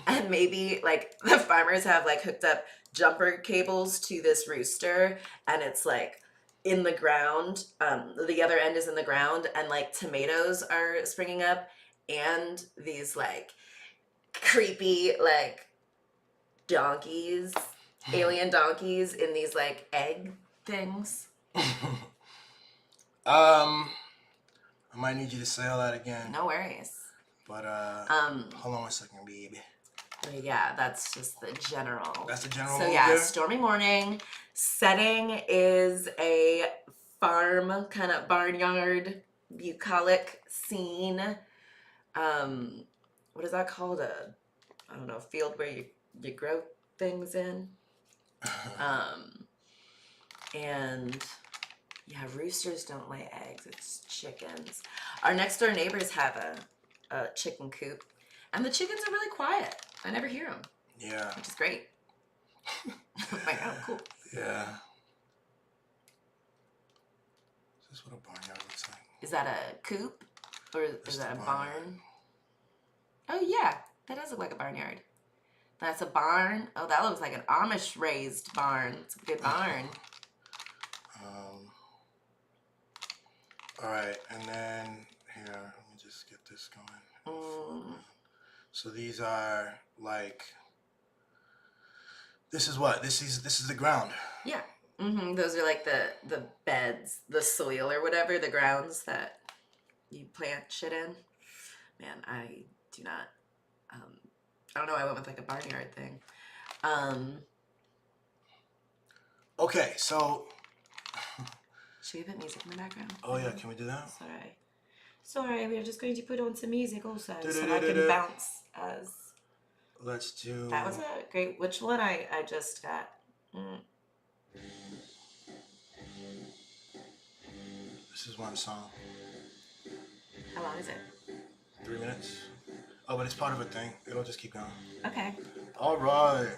and maybe like the farmers have like hooked up jumper cables to this rooster, and it's like in the ground, the other end is in the ground, and like tomatoes are springing up, and these like creepy like donkeys, alien donkeys in these like egg things. I might need you to say all that again. No worries. But hold on one second, baby. Yeah, that's just the general. That's the general. So yeah, Stormy Morning. Setting is a farm, kind of barnyard, bucolic scene. What is that called? I don't know, field where you grow things in. And yeah, roosters don't lay eggs, it's chickens. Our next door neighbors have a chicken coop, and the chickens are really quiet. I never hear them. Yeah. Which is great. I'm like, oh, cool. Yeah. Is this what a barnyard looks like? Is that a coop? Or is that a barn? Oh, yeah. That does look like a barnyard. That's a barn. Oh, that looks like an Amish raised barn. It's a good barn. All right, and then here, let me just get this going. So these are like, this is what? This is the ground. Yeah. Those are like the beds, the soil or whatever, the grounds that you plant shit in. Man, I do not. I don't know. I went with like a barnyard thing. Okay, so Should we put music in the background? Oh yeah, can we do that? Sorry, we are just going to put on some music also, so I Du-du-du-du-du. can bounce as... Let's do... That was a great... Which one I just got? This is one song. How long is it? 3 minutes. Oh, but it's part of a thing. It'll just keep going. Okay. All right.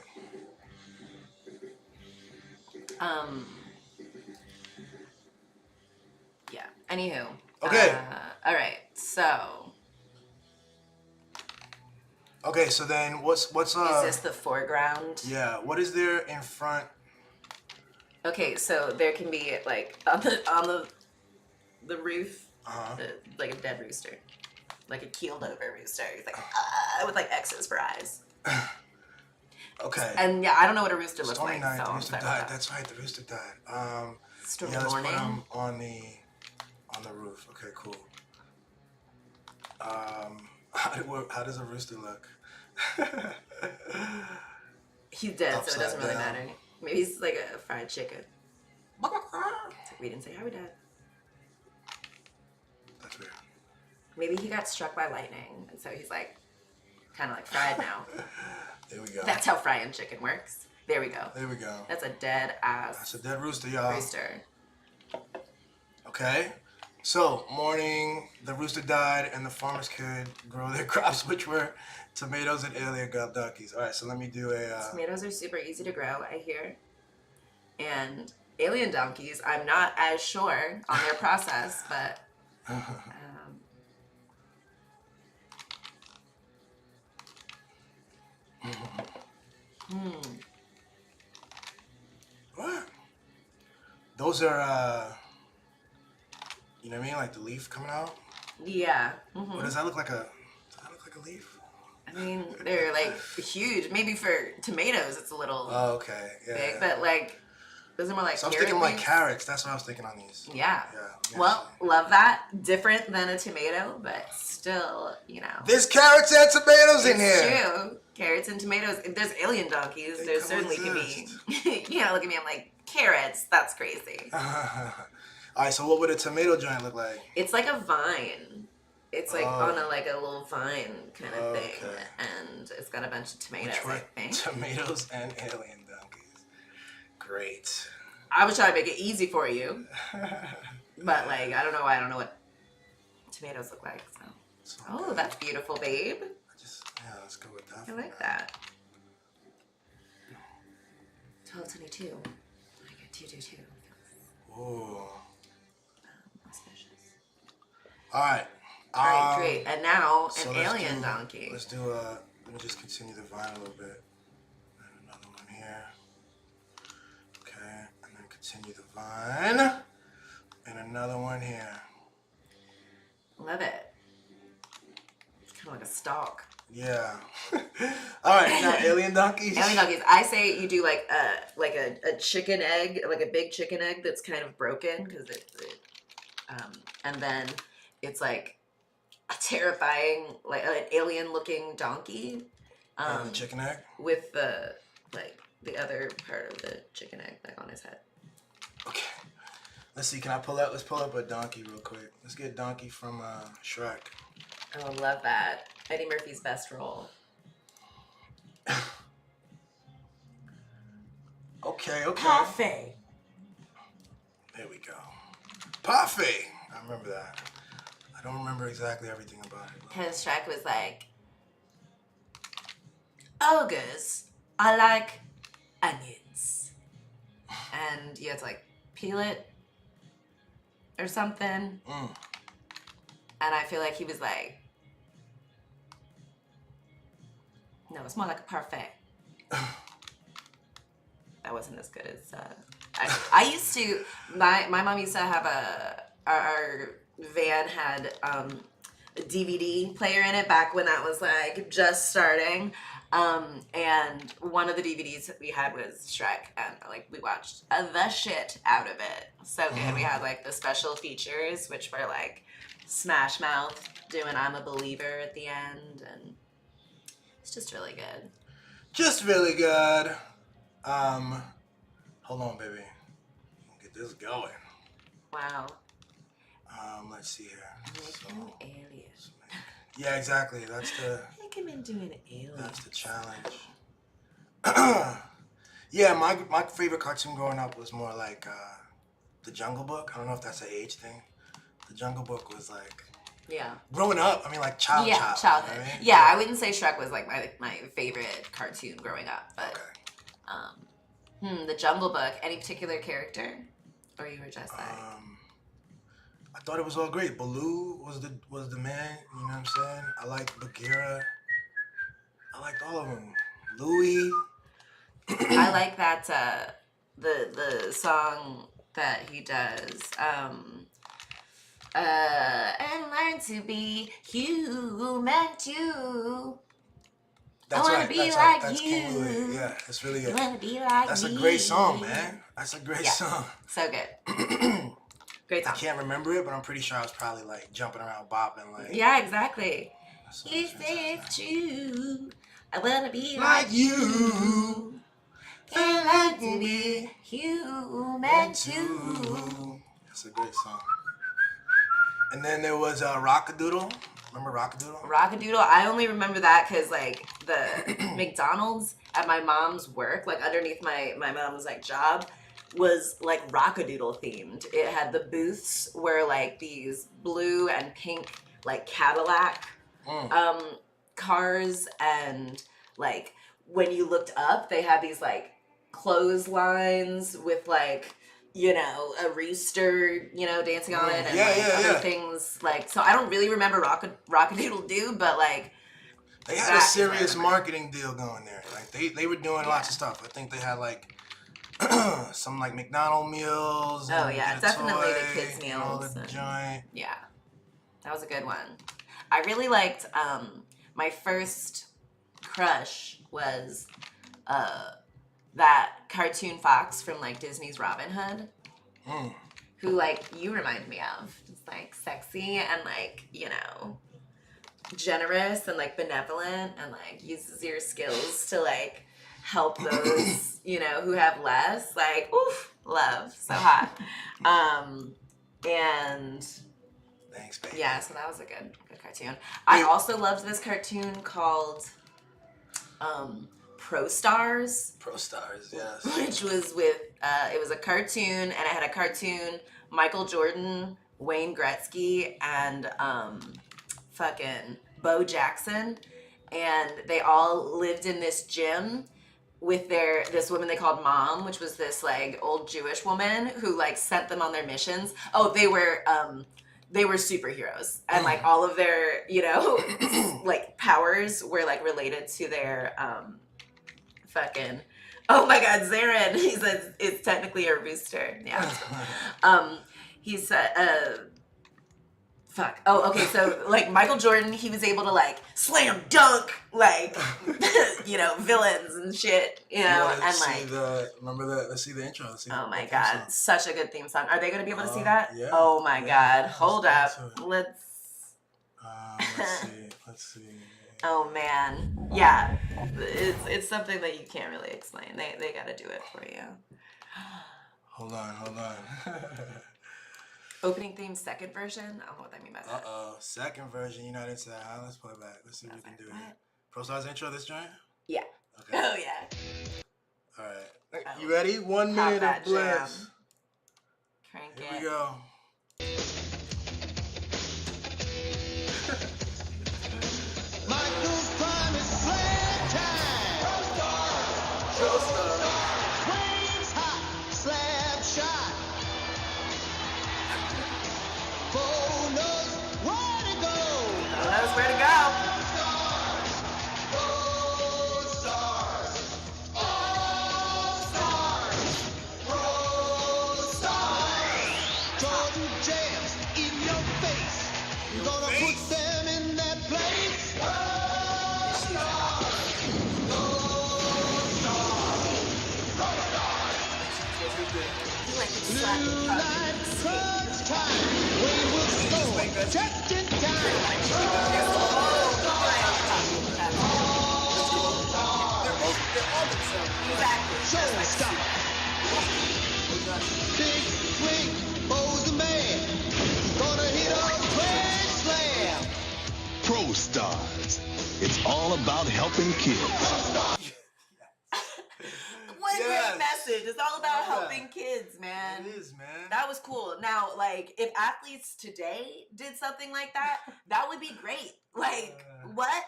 Yeah. Anywho. Okay. All right. So. Okay. So then, what's Is this the foreground? Yeah. What is there in front? Okay. So there can be like on the roof, like a dead rooster, like a keeled over rooster. He's like with like X's for eyes. Okay. And yeah, I don't know what a rooster looks Story like. 9, So the I'm rooster sorry died. about that. That's right, the rooster died. Story let's morning. put him on the roof. Okay, cool. How does a rooster look? He's dead, so Upside it doesn't really down. matter. Maybe he's like a fried chicken. It's like we didn't say how we died. That's weird. Maybe he got struck by lightning, and so he's like, kind of like fried now. There we go. That's how frying chicken works. There we go. There we go. That's a dead ass That's a dead rooster, y'all. rooster. Okay. So, morning, the rooster died, and the farmers could grow their crops, which were tomatoes and alien donkeys. All right, so let me do a... Tomatoes are super easy to grow, I hear. And alien donkeys, I'm not as sure on their process, but... What? Those are, you know what I mean? Like the leaf coming out? Yeah. What does that look like does that look like a leaf? I mean, they're like huge. Maybe for tomatoes, it's a little Oh, okay. Yeah. big, but like, those are more like So I was carrot thinking like leaves. carrots. That's what I was thinking on these. Yeah. Yeah. Well, love that. Different than a tomato, but still, you know. There's carrots and tomatoes in It's here. true. Carrots and tomatoes. If there's alien donkeys, They there certainly can be. coexist. You know, look at me. I'm like, carrots. That's crazy. All right. So what would a tomato giant look like? It's like a vine. It's like Oh. on a little vine kind of thing, Okay. and it's got a bunch of tomatoes. Which were I think. tomatoes and alien donkeys. Great. I was trying to make it easy for you, but like I don't know. I don't know what tomatoes look like. So. Oh, that's beautiful, babe. Yeah, let's go with that. I like that. 1222. I get 222. Ooh. Auspicious. All right. All right, great. And now So an let's alien do- donkey. Let's do let me just continue the vine a little bit. And another one here. Okay, and then continue the vine. And another one here. Love it. It's kind of like a stalk. Yeah. All right, now alien donkeys. Alien donkeys. I say you do like a chicken egg, like a big chicken egg that's kind of broken because and then it's like a terrifying, like an alien-looking donkey. And the chicken egg. With the other part of the chicken egg like on his head. Okay. Let's see. Can I pull out? Let's pull up a donkey real quick. Let's get a donkey from Shrek. Oh, love that. Eddie Murphy's best role. Okay. Parfait. There we go. Parfait. I remember that. I don't remember exactly everything about it. Because Shrek was like, ogres are like onions. And you had to like peel it or something. Mm. And I feel like he was like, no, it's more like a parfait. That wasn't as good as, I used to, my mom used to have our van had a DVD player in it back when that was like just starting. And one of the DVDs that we had was Shrek, and like we watched the shit out of it. So good. We had like the special features, which were like Smash Mouth doing "I'm a Believer" at the end, and it's just really good. Just really good. Hold on, baby. Get get this going. Wow. Let's see here. Make him an alien. Yeah, exactly. That's the. Make him into an alien. That's the challenge. Yeah, my favorite cartoon growing up was more like The Jungle Book. I don't know if that's an age thing. The Jungle Book was like. Yeah. Growing up, I mean, like childhood. Yeah, childhood. You know what I mean? Yeah, I wouldn't say Shrek was like my favorite cartoon growing up, but The Jungle Book. Any particular character, or you were just like? I thought it was all great. Baloo was the man. You know what I'm saying? I liked Bagheera. I liked all of them. Louie. I like that the song that he does. And learn to be human too. That's I wanna right. be That's like right. That's you. King Louie. Yeah, that's really good. I wanna be like That's me. a great song, man. That's a great song. So good. Great I song. can't remember it, but I'm pretty sure I was probably like jumping around, bopping, like. Yeah, exactly. That's You fantastic. say it's true. I wanna be Like like you. and learn to be human too. That's a great song. And then there was Rockadoodle. Remember Rockadoodle? Rockadoodle. I only remember that because like the McDonald's at my mom's work, like underneath my mom's like job, was like Rockadoodle themed. It had the booths where like these blue and pink like Cadillac cars, and like when you looked up, they had these like clotheslines with like, you know, a rooster, you know, dancing on it, and other things like. So I don't really remember Rockadoodle Doo, but like they had a serious marketing deal going there. Like they were doing lots of stuff. I think they had like some like McDonald's meals. Oh and yeah, get a definitely toy the kids and all meals. the And, joint. yeah, that was a good one. I really liked my first crush was that cartoon fox from like Disney's Robin Hood, who like you remind me of. Just like sexy and like, you know, generous and like benevolent, and like uses your skills to like help those, you know, who have less. Like, oof, love, so hot. And Thanks, baby. yeah, so that was a good cartoon. I also loved this cartoon called Pro Stars. Pro Stars, yes. Which was with, it was a cartoon, and it had a cartoon, Michael Jordan, Wayne Gretzky, and fucking Bo Jackson. And they all lived in this gym with this woman they called Mom, which was this like old Jewish woman who like sent them on their missions. Oh, they were superheroes, and like all of their, you know, like powers were like related to their fucking, oh my god, Zarin, he says it's technically a rooster. Yeah. He said fuck. Oh, okay, so like Michael Jordan, he was able to like slam dunk like you know, villains and shit, you know, and like remember that? Let's see the intro. Let's see oh my the god, theme song. such a good theme song. Are they gonna be able to see that? Yeah. Oh my god, hold up. Let's see. Oh man, yeah, it's something that you can't really explain. They gotta do it for you. Hold on. Opening theme, second version. I don't know what that means by that. Second version. You're not into that, huh? Let's play it back. Let's see what we can do. What? Pro Stars intro this joint? Yeah. Okay. Oh yeah. All right. Oh. You ready? 1 minute that of bliss. jam. Crank Here it. we go. Michael's prime is slam time. Pro Stars. Wayne's hot, slap shot. Bo knows where to go. Knows where to go. All stars. All stars. Pro stars. Jordan jams in your face. You're gonna put them in their place. Blue light crunch time. Wayne will score just in time. Exactly. Showstopper. Big Stars. It's all about helping kids. What a Yes. great message. It's all about helping kids, man. It is, man. That was cool. Now, like, if athletes today did something like that, that would be great. Like, what?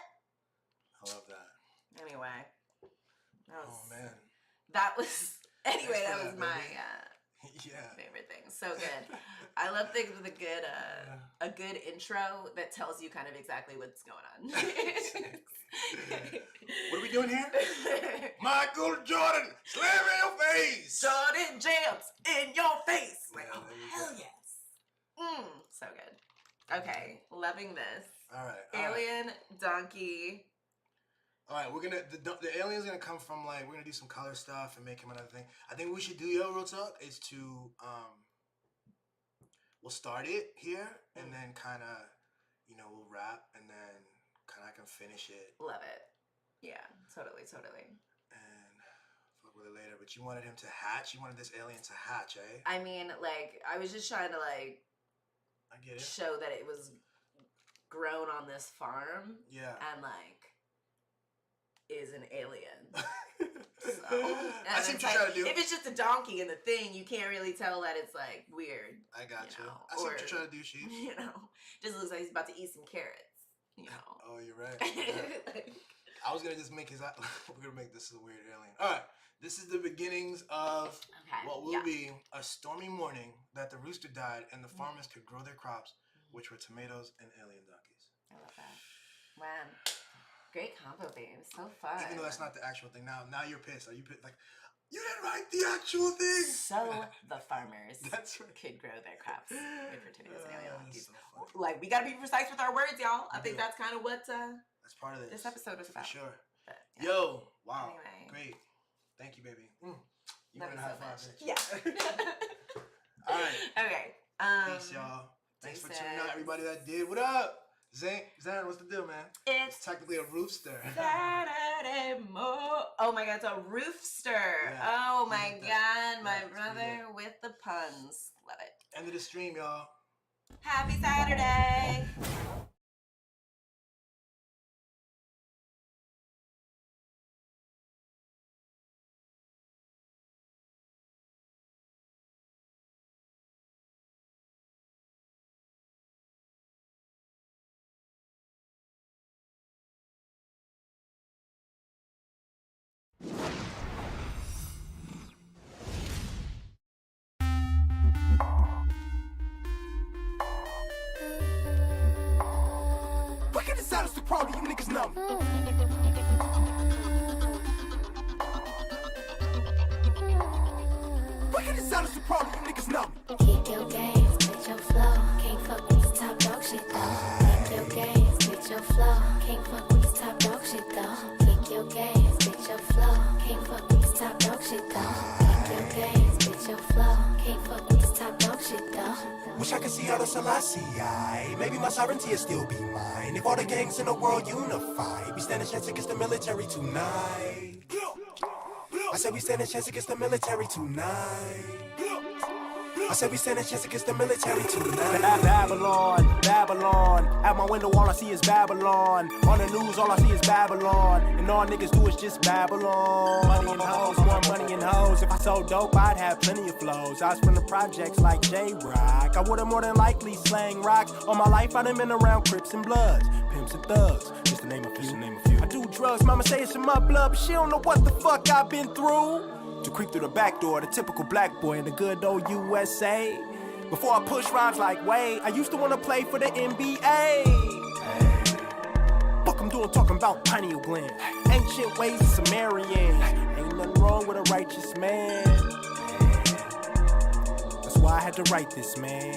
I love that. Anyway. That was, Oh, man. That was, anyway, Thanks for that was that, my Yeah. favorite thing. So good. I love things with a good intro that tells you kind of exactly what's going on. What are we doing here? Michael Jordan, slam in your face. Jordan jams in your face. Like, Yeah, oh, there you hell go. yes. So good. Okay, loving this. All right. Alien, donkey. All right, we're gonna the alien's gonna come from like we're gonna do some color stuff and make him another thing. I think what we should do, yo, real talk, is to we'll start it here and then kind of we'll rap and then kind of I can finish it Love it. Yeah, totally. and fuck with it later. But you wanted him to hatch. You wanted this alien to hatch, eh? I mean, like, I was just trying to like I get it. show that it was grown on this farm Yeah. and like is an alien. So, I see what it's you're like, trying to do. if it's just a donkey in the thing, you can't really tell that it's like weird. I got you. know, I see what or- you're trying to do, Sheep. Just looks like he's about to eat some carrots. Oh, you're right. Yeah. Like, I was gonna just make his. We're gonna make this a weird alien. All right, this is the beginnings of what will be a stormy morning that the rooster died and the farmers could grow their crops, which were tomatoes and alien donkeys. I love that. Wow. Great combo, babe. So fun. Even though that's not the actual thing. Now you're pissed. Are you pissed? Like, you didn't write the actual thing. So the farmers That's right. could grow their crops with tomatoes and alien donkeys. So funny. Like, we gotta be precise with our words, y'all. I We think do. that's kind of what That's part of this episode is For about. sure. But, yeah. Yo, wow, Anyway. great. Thank you, baby. You Love want you a high so five, much. bitch. Yeah. All right. Okay. Peace, y'all. Thanks for tuning deuces. out, everybody that did. What up? Zan, what's the deal, man? It's It's technically a roofster. Saturday Oh my god, it's a roofster. Yeah, Oh my I like god, that. my Yeah, it's pretty brother with the puns. Love it. End of the stream, y'all. Happy Saturday. Wicked and silence, too proud of you niggas know. Wicked and silence, too proud of you niggas know. Kick your gaze, bitch your flow. Can't fuck with this top dog shit though. Kick your gaze, bitch your flow. Can't fuck with this top dog shit though. Kick your gaze, bitch your flow. Can't fuck with this top dog shit though. Kick your gaze, bitch your flow. Can't fuck with this top dog shit though. Wish I could see all the Selassie. Maybe my sovereignty will still be mine. If all the gangs in the world unify, we stand a chance against the military tonight. I said we stand a chance against the military tonight. I said we stand a chance against the military tonight. Babylon, Babylon. At my window, all I see is Babylon. On the news, all I see is Babylon. And all niggas do is just Babylon. Money and hoes, more money and hoes. If I sold dope, I'd have plenty of flows. I was from the projects like J-Rock. I would've more than likely slang rocks. All my life, I done been around Crips and Bloods, Pimps and Thugs. Just to name a few. I do drugs, mama say it's in my blood, but she don't know what the fuck I've been through. To creep through the back door, the typical black boy in the good old USA. Before I push rhymes like Wade, I used to wanna play for the NBA. Fuck I'm doing talking about pineal gland. Ancient ways of Sumerian. Ain't nothing wrong with a righteous man. That's why I had to write this, man.